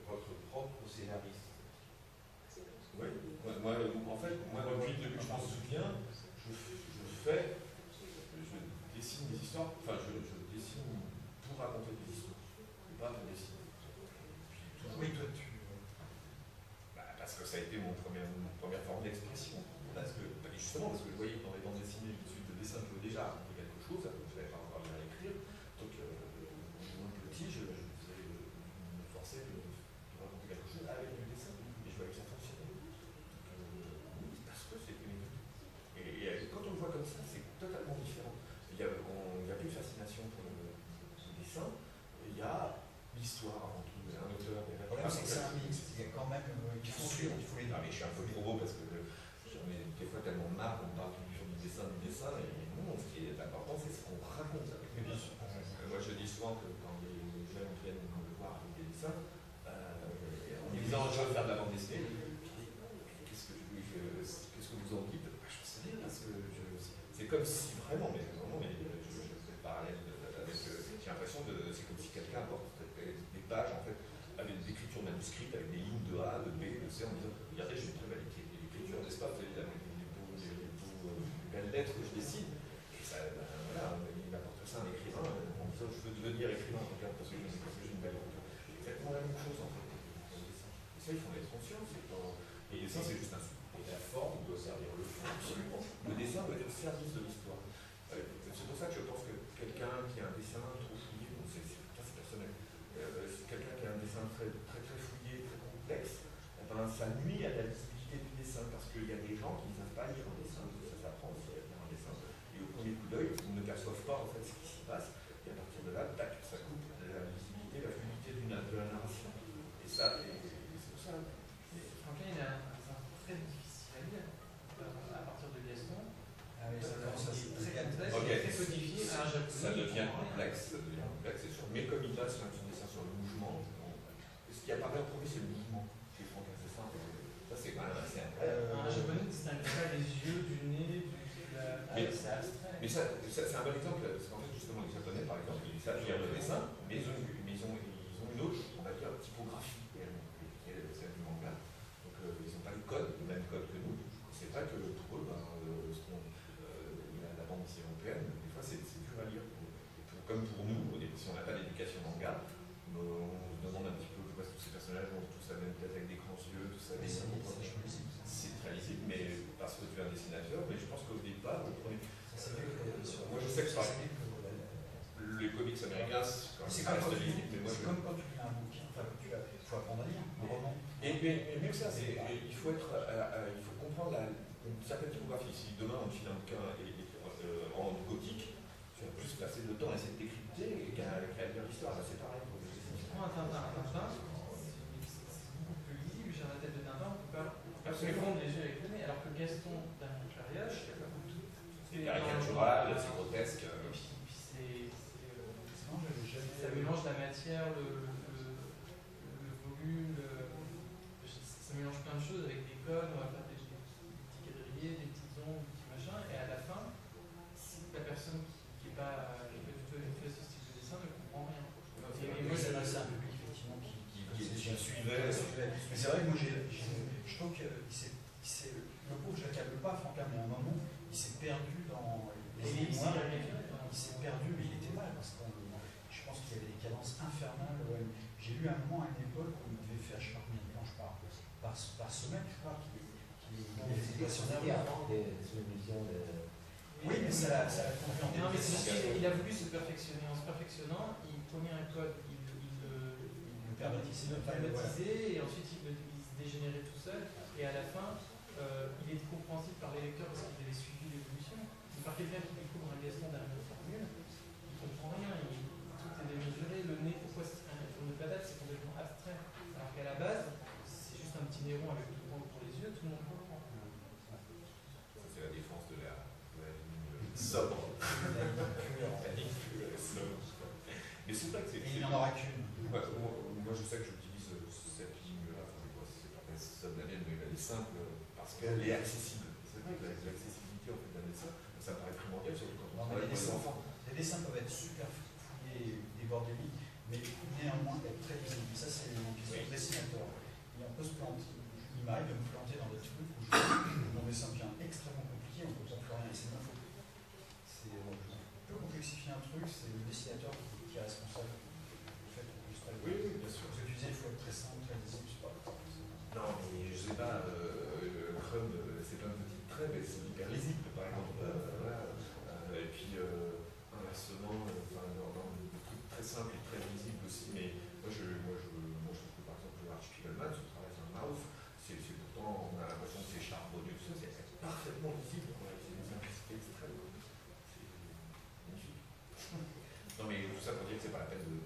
votre propre scénariste? Oui. Moi, en fait, depuis que je m'en souviens, je dessine des histoires, enfin je dessine pour raconter des histoires, pas pour dessiner. Oui, toi tu. Parce que ça a été mon première forme d'expression. Justement, parce que je voyais dans les bandes dessinées, une suite de dessins, je pouvais déjà raconter quelque chose, je n'avais pas encore bien à écrire. Donc, mon petit, je me forçais de raconter quelque chose avec du dessin. Et je voyais que ça fonctionnait. Oui, parce que c'était une étude. Et quand on le voit comme ça, c'est totalement différent. Il n'y a plus de fascination pour le dessin. Il y a l'histoire avant tout. Un auteur, dessin et non, ce qui est important, c'est ce qu'on raconte avec les dessins. Moi, je dis souvent que quand les jeunes viennent me voir avec des dessins, en me disant je veux faire de la bande dessinée, qu'est-ce que vous en dites? Je sais rien, parce que c'est comme si vraiment, mais je fais le parallèle avec, j'ai l'impression que c'est comme si quelqu'un apporte des pages en fait, avec des écritures manuscrites, avec des lignes de A, de B, de C, en disant regardez, j'ai une très belle écriture, n'est-ce pas? Vous avez les belles lettres que je dessine, et ça, voilà, il m'apporte ça un écrivain, en disant je veux devenir écrivain, regarde, parce que j'ai une belle écriture. C'est exactement la même chose en fait. Et ça, il faut en être conscient. Et le dessin, c'est juste un support. Et la forme doit servir le fond. Absolument. Le dessin doit être au service de l'histoire. C'est pour ça que je pense que quelqu'un qui a un dessin trop fouillé, bon, c'est personnel, quelqu'un qui a un dessin très fouillé, très complexe, eh ben, ça nuit à la lisibilité du dessin, parce qu'il y a des gens qui ne savent pas lire un dessin, ça s'apprend aussi à lire un dessin, et au premier coup d'œil, ils ne perçoivent pas en fait ce qui s'y passe, et à partir de là, tac, ça coupe la lisibilité, la fluidité de la narration. Et ça, c'est pour ça. Franklin, il a un dessin très difficile à lire, à partir de Gaston. Ah oui, ça commence à se très complexe, okay. très codifié. Ça devient complexe, c'est sûr. Mais comme il a sur un dessin sur le mouvement, ce qui apparaît en premier, c'est le mouvement. C'est Franklin, c'est ça. Ça, c'est quand même assez incroyable. Un japonais ne distingue pas les yeux du nez, c'est abstrait. Mais ça, c'est un bon exemple, parce qu'en fait, justement, les japonais, par exemple, ils savent lire le dessin, mais ils ont une autre, on va dire, typographie, qui est celle du manga. Donc, ils n'ont pas le code, le même code que nous. C'est vrai que pour eux, la bande dessinée européenne, des fois, c'est dur à lire. Comme pour nous, si on n'a pas d'éducation manga, on se demande un petit peu pourquoi tous ces personnages ont tous la même tête avec des grands yeux, tout ça. C'est très lisible, mais parce que tu es un dessinateur, mais je pense qu'au départ, le premier. Moi, je sais que les comics américains, c'est comme quand tu lis un bouquin, enfin, il faut apprendre à lire un roman. Et mieux que ça, il faut comprendre une certaine typographie. Si demain on te file un bouquin en gothique, tu vas plus passer le temps à essayer de décrypter qu'à lire l'histoire. C'est pareil pour les dessins. Moi, un Tintin, c'est beaucoup plus lisible. J'ai la tête de Tintin, on ne peut pas confondre les yeux avec le nez. Alors que Gaston, d'un Clariage, c'est caricatural, c'est grotesque. Et puis ça mélange la matière, le volume, ça mélange plein de choses avec des codes, on va faire des petits quadrillés, des petits ondes, des petits machins, et à la fin, si la personne qui n'est pas du tout habituée à ce style de dessin ne comprend rien. Et moi, c'est un public effectivement qui suivait. Mais c'est vrai que moi, je trouve que le pauvre, je l'accable pas, Franklin, mais à un moment, il s'est perdu dans les mois. Il s'est perdu, mais il était mal, parce que je pense qu'il y avait des cadences infernales. Ouais. J'ai lu un moment à une époque où il devait faire, je ne sais pas combien de planches par semaine, je crois, Oui, mais ça a conduit en non, mais il a voulu se perfectionner. En se perfectionnant, il prenait un code, il le pervertissait, et ensuite il se dégénérait tout seul. Et à la fin, il est compréhensible par les lecteurs parce qu'il avait suivi l'évolution. C'est par quelqu'un qui découvre un Gaston derrière une formule, il ne comprend rien, tout est démesuré, le nez, pourquoi c'est un tourne de patate, c'est complètement abstrait. Alors qu'à la base, c'est juste un petit nez rond avec deux points pour les yeux, tout le monde comprend. Ça, c'est la défense de la ligne sobre. La ligne sobre. Mais c'est vrai que c'est. Il n'y en aura qu'une. Moi, je sais que j'utilise cette ligne-là, c'est pas ça de la mienne, mais elle est simple parce qu'elle est accessible. C'est vrai que l'accessibilité en fait d'un dessin, ça me paraît primordial, surtout quand on travaille avec les enfants. Les dessins peuvent être super fouillés et bordéliques, mais néanmoins être très visibles. Ça, c'est une question de dessinateur. Et on peut se planter. Il m'arrive de me planter dans des trucs où mon dessin devient extrêmement compliqué, on ne comprend plus rien, et c'est ma faute. On peut complexifier un truc, c'est le dessinateur qui est responsable du fait qu'on puisse pas le. Oui, bien sûr. Parce que tu disais, il faut être très simple, très lisible, c'est pas. Non, mais je sais pas, Chrome, c'est pas un petit trait, mais c'est hyper lisible, par exemple. Voilà. Et puis, inversement, dans des trucs très simples et très lisibles aussi, mais moi je trouve que par exemple, Art Spiegelman, son travail sur le mouse, c'est pourtant, on a l'impression que c'est charbonneux, c'est parfaitement lisible, c'est une simplicité extrême. C'est magnifique. Non, mais tout ça pour dire que c'est pas la peine de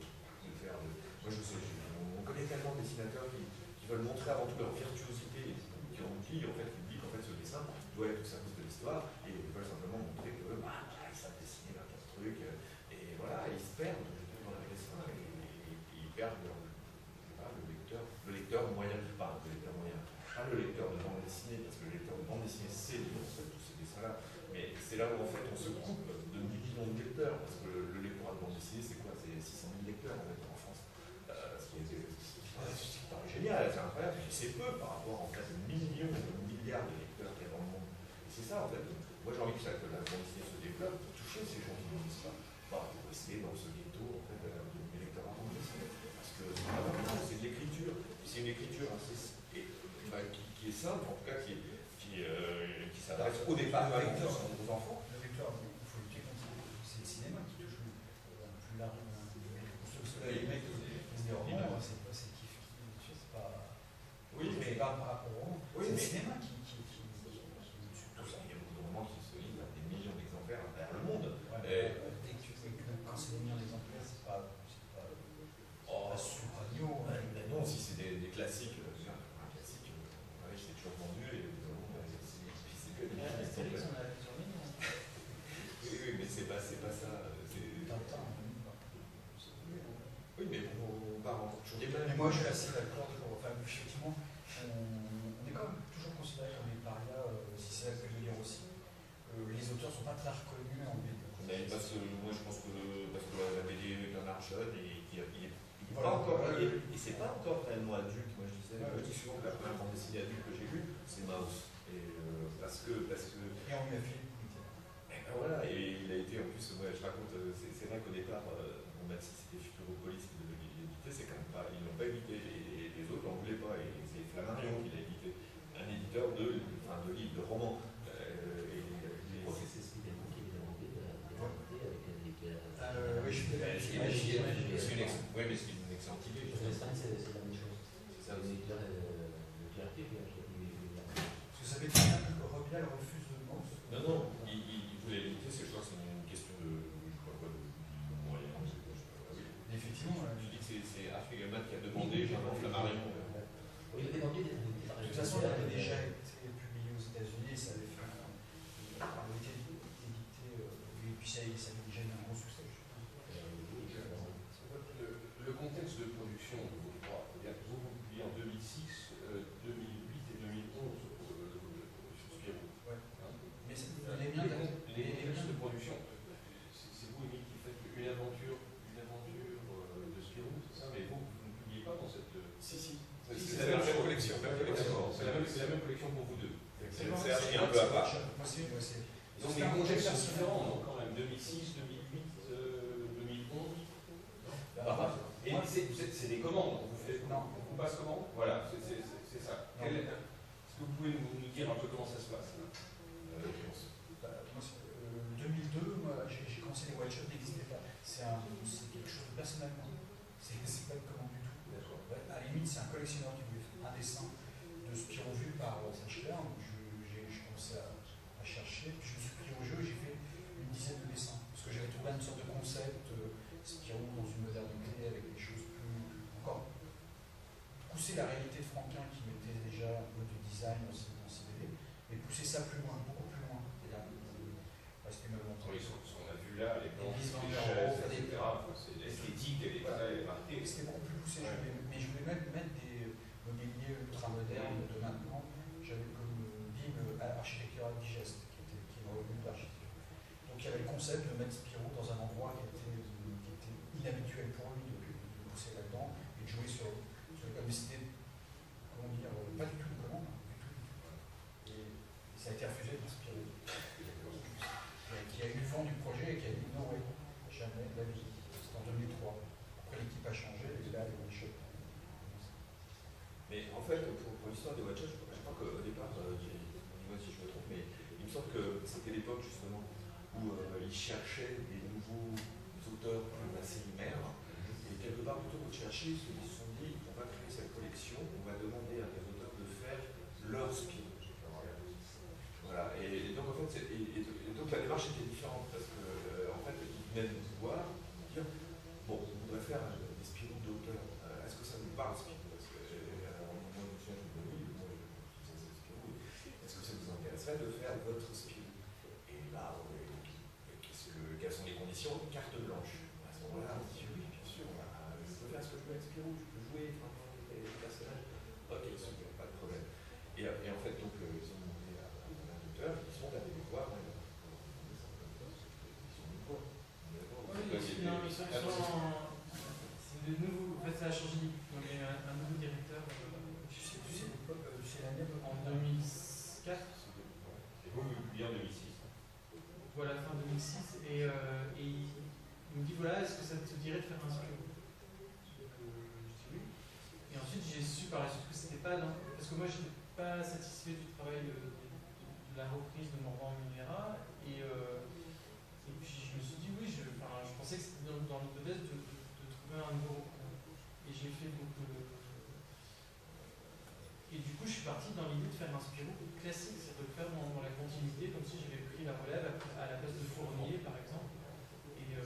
faire. Moi je sais, on connaît tellement de dessinateurs qui veulent montrer avant tout leur virtuosité, qui en oublient en fait, qui disent qu'en fait fait, ce dessin doit être au service de l'histoire, et ils veulent simplement montrer que ils savent dessiner 24 trucs, et voilà, ils se perdent dans leur dessin, et ils perdent le lecteur moyen, pas le lecteur moyen, pas le lecteur de bande dessinée, parce que le lecteur de bande dessinée, c'est tous ces dessins-là, mais c'est là où en fait on se coupe de millions de lecteurs, parce que le lectorat de bande dessinée, c'est quoi? C'est 600 000 lecteurs en fait en France. C'est génial, c'est incroyable, c'est peu par rapport en fait aux millions, aux milliards de lecteurs qu'il y a dans le monde. Et c'est ça en fait. Moi j'ai envie que la bande dessinée se développe pour toucher ces gens qui ne lisent pas. Pour essayer dans ce ghetto en fait, de lectorat bande dessinée. Parce que c'est de l'écriture. C'est une écriture assez, qui est simple, en tout cas qui s'adresse au départ aux enfants. Le lecteur, il faut lutter contre. C'est le cinéma qui touche plus largement. Les mecs qui se disent romans, c'est kiff. C'est pas. Oui, mais par rapport au roman. Oui, c'est le mais cinéma qui tout ça, il y a beaucoup de romans qui se lisent à des millions d'exemplaires à travers le monde. Quand c'est des millions d'exemplaires, c'est pas super new. Mais non, si c'est des classiques, un classique, c'est toujours vendu et c'est que des millions d'exemplaires. Oui, mais c'est pas ça. Oui, mais on part encore toujours des mêmes. Mais moi, je suis assez d'accord. Enfin, effectivement, on est quand même toujours considéré comme des parias, si c'est là que je veux dire aussi. Les auteurs ne sont pas très reconnus en BD. Moi, je pense que parce que la BD est un art jeune et c'est pas encore réellement adulte. Moi, je dis souvent que la première bande dessinée adulte que j'ai lue, c'est Mouse. Et parce que. Et on lui a fait. Voilà, et il a été en plus, moi je raconte, c'est vrai qu'au départ, même si c'était Futuropolis qui devait l'éditer, c'est quand même pas, ils l'ont pas édité, et les autres n'en voulaient pas, et c'est Flammarion qui l'a édité, un éditeur de livres, de romans. C'est ce qui est manqué d'éditer avec oui, je peux l'imaginer. Oui, mais c'est une excellente idée. En Espagne, c'est la même chose. C'est ça. L'éditeur qui a Parce que ça fait très bien que Robial refuse de Mouse. Non, il voulait l'éditer, je crois que c'est une question de moyens. Effectivement, je dis que c'est Afrique Gelman qui a demandé, j'invente Flammarion. Oui, il avait demandé de toute façon, il avait déjà été publié aux États-Unis, ça avait fait été édité, et puis ça avait déjà eu un gros succès. Le contexte de production de vos droits, vous publiez en 2006, 2008 et 2011 sur Spirou. Ouais. Mais les textes de production, c'est vous, Émile, qui faites une aventure de Spirou, c'est ça? Mais vous ne publiez pas dans cette. Si. C'est la même collection. C'est la même collection pour vous deux. C'est un peu à part. Donc des contextes différents, donc quand même 2006, 2008, 2011. Et c'est des commandes. On passe comment? Voilà, c'est ça. Est-ce que vous pouvez nous dire un peu comment ça se passe? 2002, moi, j'ai commencé les Watch Up n'existait pas. C'est quelque chose de personnellement. C'est pas une commande du tout. À la limite, c'est un collectionneur qui voulait faire un dessin de Spirou vu par Saint-Hilaire. J'ai commencé à chercher, puis je me suis pris au jeu, j'ai fait une dizaine de dessins. Parce que j'avais trouvé une sorte de concept, Spirou dans une modernité avec des choses plus. Encore pousser la réalité de Franquin qui mettait déjà un peu de design dans ses BD, mais pousser ça plus loin, beaucoup plus loin. C'était même longtemps. Oui, ce qu'on a vu là, les planches, les chaises, etc. C'est l'esthétique, elle est marquée. C'était beaucoup plus poussé, mais je voulais même mettre des mobiliers ultra-modernes de maintenant. J'avais comme BIM architectural digeste, qui est une revue d'architecture. Donc il y avait le concept de mettre Spirou dans un endroit qui était inhabituel pour lui, de pousser là-dedans et de jouer sur comme c'était, comment dire, pas du tout une commande, du tout. Et ça a été refusé par Spirou, qui a eu le vent du projet et qui a dit non, jamais de la vie. C'était en 2003. Après, l'équipe a changé et là, les Watch Up. Mais en fait, pour l'histoire des Watch Up, je crois qu'au départ, dis-moi si je me trompe, mais il me semble que c'était l'époque justement où ils cherchaient des nouveaux auteurs assez linéaires. Et quelque part, plutôt que de chercher, ils se sont dit on va créer cette collection, on va demander à des auteurs de faire leur Spirou. Voilà. Et donc, en fait, donc la démarche était différente parce que, en fait, ils venaient nous voir, nous dire bon, on voudrait faire des Spirou d'auteurs. Est-ce que ça vous parle, Spirou? Parce que, moi, je me souviens, je me dis oui, moi, je suis censé Spirou. Est-ce que ça vous intéresserait de faire votre Spirou. Et là, quelles sont les conditions? Carte blanche. À ce moment-là, on dit oui, bien sûr, je peux faire ce que je veux avec Spirou, je peux jouer les personnages. Ok, super, pas de problème. Et en fait, donc, ils ont demandé à l'auteur, ils sont allés les voir. C'est de nouveau, en fait, ça a changé. Donc, il y a eu un nouveau directeur. Je sais plus, c'est l'année En 2004. Et vous publiez en 2006. Voilà, fin 2006. Et il me dit voilà, est-ce que ça te dirait de faire un Spirou? Je dis oui. Et ensuite, j'ai su par la suite que c'était pas non. Parce que moi, je n'étais pas satisfait du travail de la reprise de Morvan Minera. Et puis, je me suis dit oui, je pensais que c'était dans l'hypothèse de trouver un nouveau. Et j'ai fait donc. Et du coup, je suis parti dans l'idée de faire un Spirou classique, c'est de le faire dans la continuité, comme si j'avais pris la relève à la place de Fournier, par exemple. Et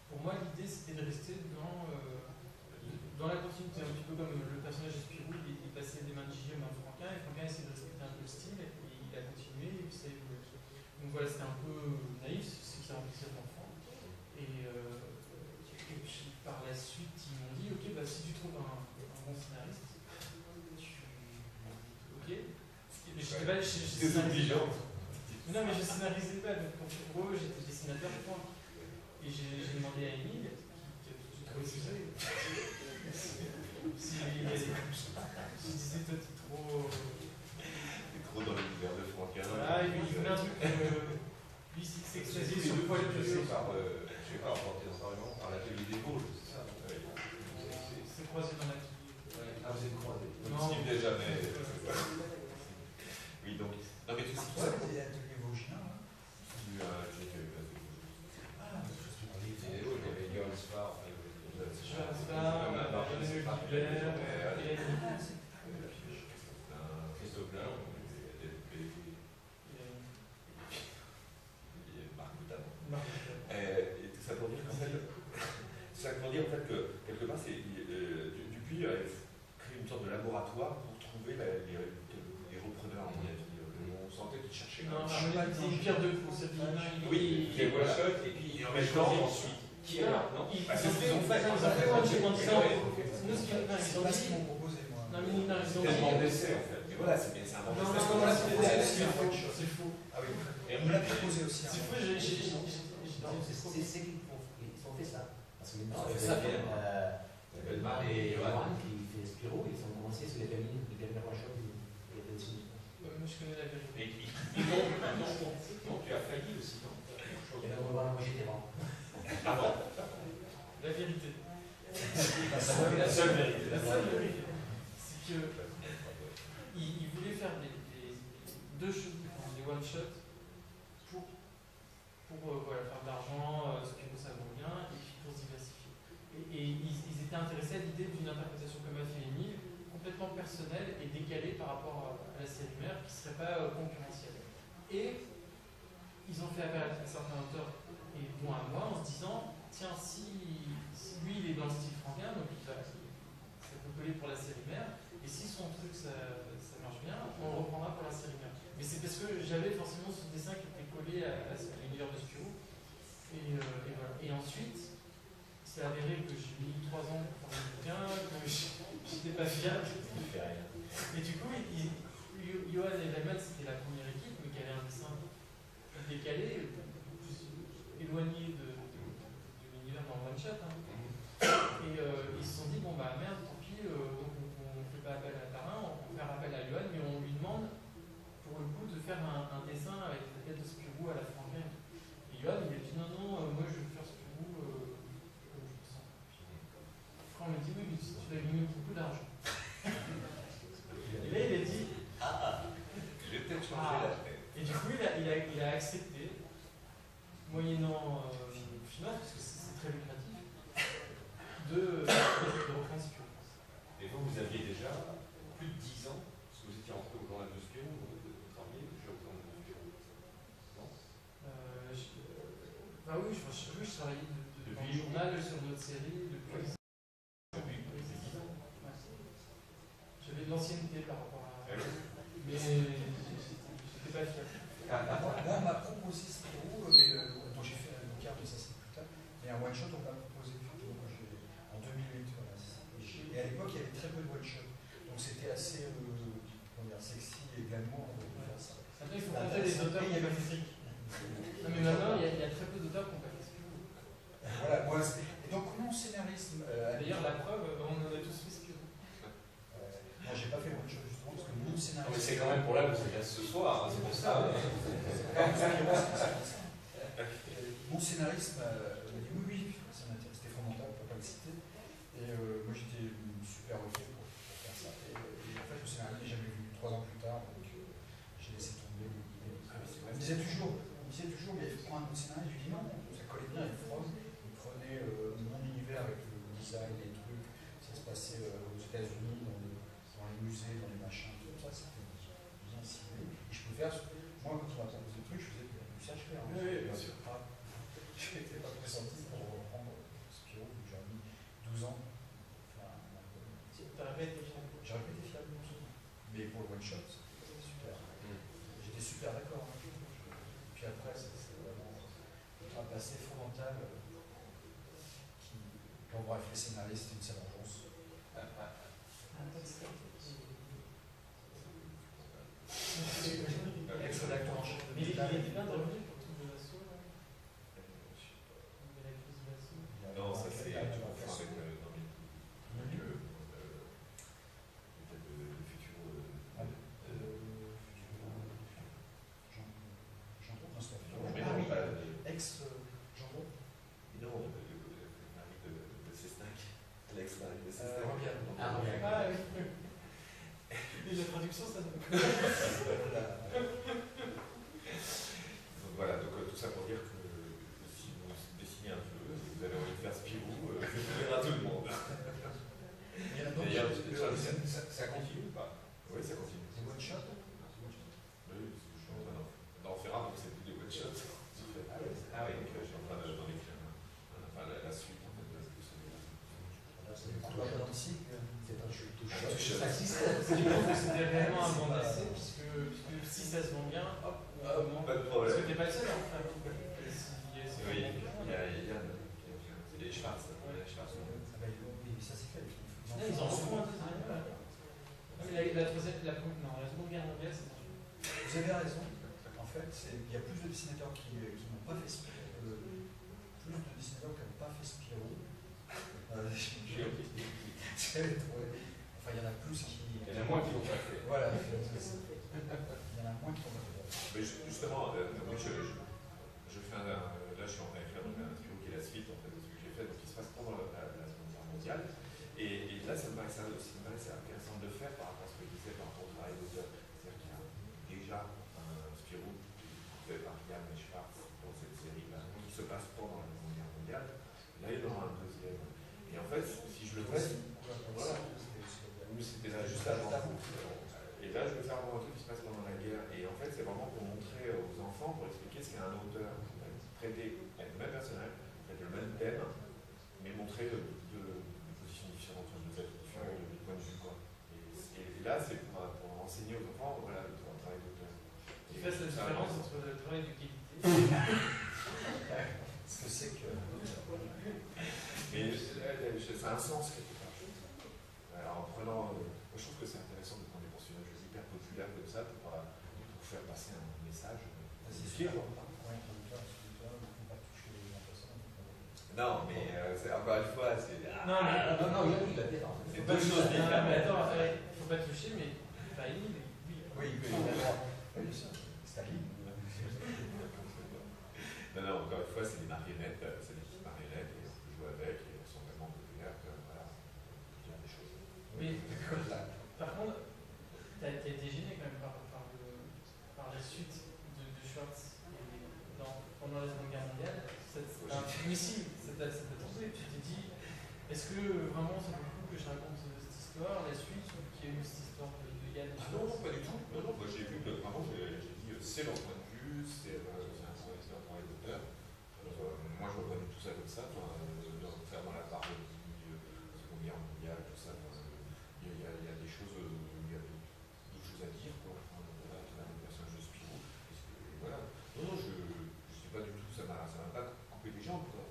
pour moi, l'idée, c'était de rester dans la continuité, un petit peu comme le personnage de Spirou, il est passé des mains de Gigi aux mains de Franquin, et Franquin essayait de respecter un peu le style, et il a continué, et puis ça a évolué. Donc voilà, c'était un peu naïf, c'est que ça remplissait l'enfant. Et puis par la suite, ils m'ont dit, ok, bah, si tu trouves un bon scénariste, ok. Mais j'étais pas. C'est obligeant. Non, mais je scénarisais pas, donc pour eux, j'étais dessinateur de point. Et j'ai demandé à Émile, qui a tout de suite trouvé ce que je disais, toi, t'es trop. T'es trop dans l'univers de Franquin. Voilà, il voulait un truc. Lui, il s'extasiait sur le poil de je sais pas, orienté dans par l'atelier des Gaules, c'est ça. C'est croisé dans l'atelier. Ah, vous êtes croisé. Non. Ce qui n'est jamais. Oui, donc. Non, mais tout ça. C'est l'atelier Vosgien. Ah, il y avait Johan Spar. Christophe Blain. Et tout ça pour dire qu'en fait, que quelque part, Dupuis a créé une sorte de laboratoire pour trouver les repreneurs, à mon avis. On sentait qu'il cherchait. Non, c'est une pierre de coups. Oui, il y a one-shot et puis en même temps ensuite. Qui est là, non? Ils ont fait one-shot en disant. Nous, ce qu'ils m'ont proposé, moi. Non, mais ils ont tellement d'essais en fait. Et voilà, c'est bien, c'est un bon Non, geste. parce qu'on me l'a proposé aussi, c'est faux. Ah oui, on me l'a proposé aussi. C'est faux, C'est qu'ils ont fait ça. Parce que maintenant, ça vient. Belmar et Johan qui fait Spirou, ils ont commencé sur les gamines one-shot et les dessins. Moi, je connais la vérité. Non, tu as failli aussi, non? Et là, on va voir, moi j'étais bon. Ah bon? La vérité. La seule vérité. La seule vérité. C'est que il voulait faire deux choses, des one-shots pour voilà, faire de l'argent, Spirou ça vaut bien, et puis pour se diversifier. Et ils étaient intéressés à l'idée d'une interprétation comme a fait Émile, complètement personnelle et décalée par rapport à la série mère, qui ne serait pas concurrentielle. Et ils ont fait appel à certains auteurs, et dont à moi, en se disant, tiens, si lui il est dans le style Franquin, donc ça peut coller pour la série mère, et si son truc ça marche bien, on le reprendra pour la série mère. Mais c'est parce que j'avais forcément ce dessin qui était collé à l'univers de Spirou. Et voilà. Et ensuite, c'est avéré que j'ai mis 3 ans pour faire le bouquin, que j'étais pas fiable. Et du coup, Johan et Velman, c'était la première équipe, mais qui avait un dessin décalé, plus éloigné de l'univers dans One Shot. Hein. Et ils se sont dit, bon bah merde, tant pis, on ne fait pas appel à Tarin, on fait appel à Johan, mais on lui demande pour le coup de faire un dessin avec la tête de Spirou à la Franquin. Et Johan, il a dit non, moi je veux faire Spirou comme je le sens. Franck m'a dit oui, mais tu vas gagner beaucoup d'argent. Et là, il a dit je vais peut-être changer la tête. Et du coup, il a accepté, moyennant finance, parce que c'est très lucratif, de reprendre Spirou. Et vous aviez déjà plus de 10 ans, parce que vous étiez rentré au journal de Spirou, vous travailliez déjà au journal de Spirou. Non? Bah oui, je travaillais dans le journal, sur notre série, depuis. J'avais de l'ancienneté par rapport à. Mais one-shot, on m'a proposé effectivement en 2008. Voilà. Et à l'époque, il y avait très peu de one-shot. Donc c'était assez comment dire, sexy et glamour de faire ça. Maintenant, il faut compter les auteurs qui ont pas fait. Non, mais maintenant, il y a très peu d'auteurs qui ont pas fait Spirou. Voilà, moi, et donc mon scénarisme. D'ailleurs, la preuve, on en a tous fait Spirou. Moi, j'ai pas fait one-shot justement parce que mon scénarisme. Mais c'est quand même pour là que vous êtes là ce soir, c'est pour ça. Mon scénarisme m'a dit oui, ça m'intéresse, c'était fondamental, on ne peut pas le citer. Et moi j'étais super refait pour faire ça. Et en fait, le scénario, je l'ai jamais vu 3 ans plus tard, donc j'ai laissé tomber. Il me disait toujours, mais prends un autre scénario, je lui dis non, ça collait bien avec From. Il prenait mon univers avec le design, les trucs, ça se passait aux États-Unis, dans les musées, dans les machins, tout ça, c'était bien ciblé. Et je peux faire, moi quand on m'a proposé le truc, je faisais du Serge Clair. Oui, bien sûr. Je n'étais pas pressenti pour reprendre Spirou, vu que j'aurais mis 12 ans. Enfin, T'aurais pas été fier. j'aurais pas été fier de mon souvenir. Mais pour le one-shot, c'était super. J'étais super d'accord. Hein. Puis après, c'est vraiment un passé fondamental qui, bon, bref, les scénaristes, c'était une seule agence. Ex-rédacteur en chef de Mais il Métal. était bien revenu pour tout de l'assaut, là. La crise de l'assaut. Non, ça c'est tu confonds avec le futur. Ah oui, ex-Jean-Paul. Non, le mari de Cestac, l'ex-mari de Cestac. Ah, oui. Ah oui. Et la traduction, ça donne. Donc voilà, donc tout ça pour dire que si vous dessinez un peu, vous avez envie de faire Spirou, je verrai tout le monde. D'ailleurs, ça continue ou pas? Oui, ça continue. C'est one-shot. Oui, je suis en train d'en faire un, donc c'est plus des one-shots. Ah oui. Donc je suis en train d'en écrire enfin, la suite en fait. C'est dans le cycle. C'est un shoot to shot. C'était réellement un bon essai, puisque si ça se vend bien, hop, Pas de parce problème. que t'es pas le seul à en faire. Oui, il y a Yann, et Schwarz. Ah bah, oui, ça c'est fait. Ils en font un deuxième. Mais la seconde guerre mondiale, c'est bon. Vous avez raison. En fait, il y a plus de dessinateurs qui n'ont pas fait Spirou. Plus de dessinateurs qui n'ont pas fait Spirou. Enfin, il y en a plus qui. Il y en a moins qui l'ont pas fait. Voilà. Il y en a moins qui l'ont pas fait. Mais justement, moi je fais là je suis en train d'écrire un Spirou qui est la suite en fait, de ce que j'ai fait, donc qui se passe pendant la Seconde Guerre mondiale. Et là, ça me paraissait intéressant de le faire par rapport à ce que je disais par rapport au travail d'auteur. C'est-à-dire qu'il y a déjà un Spirou fait par Yann et Schwarz dans cette série-là, qui se passe pendant la Seconde Guerre mondiale. Là, il y en aura un deuxième. Et en fait, si je le fais, voilà. C'était là juste avant. Et là, je vais faire un truc qui se passe pendant la guerre. Et en fait, c'est vraiment pour montrer aux enfants, pour expliquer ce qu'est un auteur. Traiter le même personnage, traiter le même thème, mais montrer deux positions différentes, deux êtres différents, de points de vue. Quoi. Et là, c'est pour enseigner aux enfants voilà, le travail d'auteur. Tu fais la différence entre le travail de qualité. Ce que c'est que. Mais ça a un sens quelque part. Alors, en prenant. Moi, je trouve que c'est intéressant de prendre des personnages hyper populaires comme ça pour faire passer un message. C'est sûr. Non, mais c'est encore une fois, c'est. Non, mais. Il a bien. C'est deux choses différentes. Mais attends, il faut pas toucher, mais. Enfin, oui. Oui, Staline. Non, encore une fois, c'est des marionnettes, c'est des petites marionnettes, et on peut jouer avec, et elles sont tellement populaires que voilà, on peut dire des choses. Mais, par contre, t'as été gêné quand même par la suite de Schwartz pendant la Seconde Guerre mondiale. Mais si, ça t'a tombé. Tu t'es dit, est-ce que vraiment ça vaut le coup que je raconte cette histoire, la suite, ou qu'il y a eu cette histoire de Yann et Non, pas du tout. Non, moi j'ai vu que vraiment, j'ai dit, c'est leur point de vue, c'est un travail d'auteur. Moi je reconnais tout ça comme ça, faire dans la parodie, Seconde Guerre mondiale, tout ça. Il y a des choses, il y a d'autres choses à dire, quoi. Voilà, le personnage de Spirou. Voilà. Non, je sais pas du tout, ça m'a pas coupé les jambes, quoi.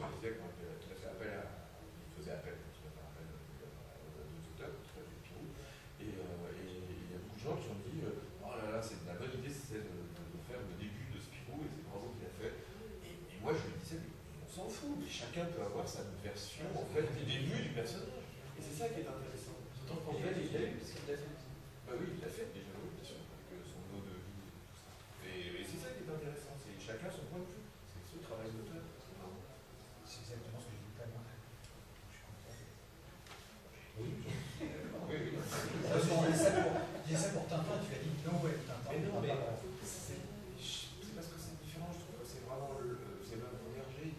il disait qu'il faisait appel aux deux auteurs, de Spirou, et il y a beaucoup de gens qui ont dit oh là là, c'est la bonne idée, c'était de faire le début de Spirou, et c'est bravo qu'il a fait. Et moi, je lui disais, mais on s'en fout, mais chacun peut avoir sa version en fait, du début du personnage. Et c'est ça qui est intéressant. D'autant qu'en fait, il l'a eu, parce qu'il l'a fait. Bah oui, il l'a fait déjà, oui, bien sûr, avec son lot de vie et tout ça. Et c'est ça qui est intéressant, c'est chacun son point de vue. C'est ce travail d'auteur. C'est exactement ce que je dis tout à l'heure. Je suis content. Oui, oui. Je disais ça pour Tintin, tu as dit non, ouais, Tintin. Mais non, mais c'est parce que c'est différent, je trouve que c'est vraiment c'est l'œuvre émergée.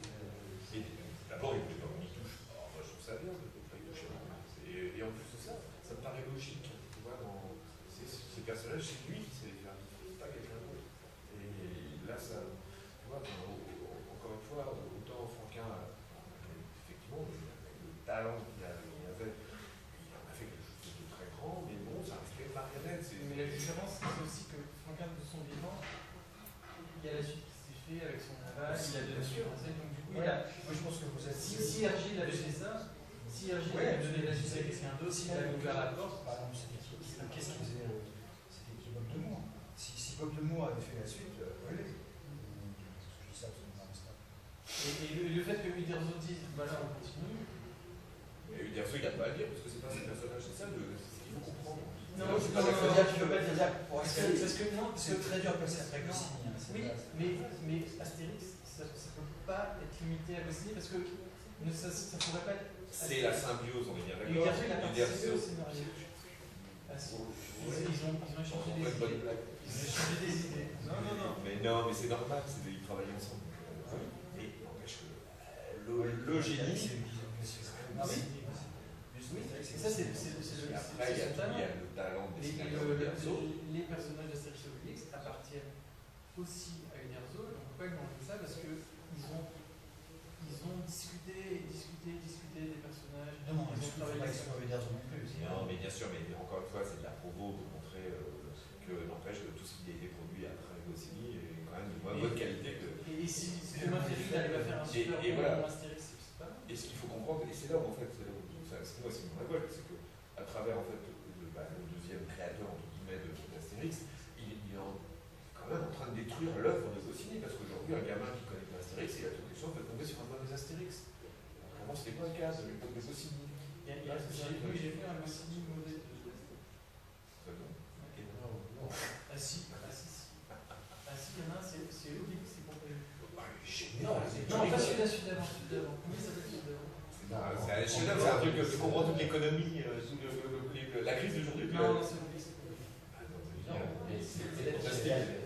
D'abord, il voulait pas qu'on y touche. Alors, moi, je trouve ça bien de ne pas y toucher. Et en plus de ça, ça me paraît logique. Tu vois, dans ces personnages, c'est lui qui sait les faire vivre, pas quelqu'un d'autre. Et là, ça, tu vois, encore une fois, autant Franquin, effectivement, le talent qu'il avait, il en a fait quelque chose de très grand, mais bon, ça restait une marionnette. Mais la différence, c'est aussi que Franquin, de son vivant, il y a la suite qui s'est faite avec son aval, il a donné sur conseil, donc du coup, moi je pense que vous êtes. si Hergé avait fait ça, si Hergé avait donné la suite à quelqu'un d'autre, s'il avait ouvert la porte, Par exemple, qu'est-ce qu'il faisait C'était Bob de Moore. Si Bob de Moore avait fait la suite, allez. Je dis ça absolument pas. et le fait que Uderzo dise, voilà, on continue. Mais Uderzo, il n'a pas à dire, parce que c'est pas ses personnages, c'est ça ce qu'il faut comprendre. Non, tu non, peux non, dire, tu peux pas dire pour parce Astérix. que non, C'est très dur de passer après Goscinny. Oui, mais Astérix, ça ne peut pas être limité à Goscinny parce que ça ne pourrait pas être. C'est la symbiose, on est bien d'accord. Uderzo, il a participé au scénario. Ah, si. Ouais. Ils ont échangé des idées. Ils ont échangé des idées. Non. Mais c'est normal, ils travaillent ensemble. Et n'empêche que le génie. Non, mais. Et ça, c'est le. Après, il y a le talent des scénarios d'Uderzo. Les personnages d'Astérix et Obélix appartiennent aussi à Uderzo. On ne peut pas lui enlever ça parce qu'ils ont discuté des personnages. Non, ils il ne ont faut pas travaillé. explorer Uderzo non plus. Non, mais bien sûr, mais encore une fois, c'est de la provo de montrer que n'empêche que tout ce qui a été produit après Goscinny est quand même de moins bonne qualité que. Et si Thomas Ferry arrive à faire un super bon Astérix, c'est pas mal. Et ce qu'il faut comprendre, et c'est là où en fait, c'est moi c'est mon révolte, c'est que à travers en fait le deuxième créateur entre guillemets d'Astérix, il est quand même en train de détruire l'œuvre de Goscinny, parce qu'aujourd'hui un gamin qui connaît pas Astérix, il a toutes les chances de tomber sur un mauvais Astérix. Vraiment, c'était pas le cas de l'époque de Goscinny. J'ai vu un Goscinny mauvais. Ah si, il y en a un, c'est Obélix, c'est compagnie. Non, pas celui-là, d'avant. Comment il s'appelle celui-d'avant? C'est un truc que tu comprends toute l'économie, la crise d'aujourd'hui. Non, c'est Obélix. C'est fantastique.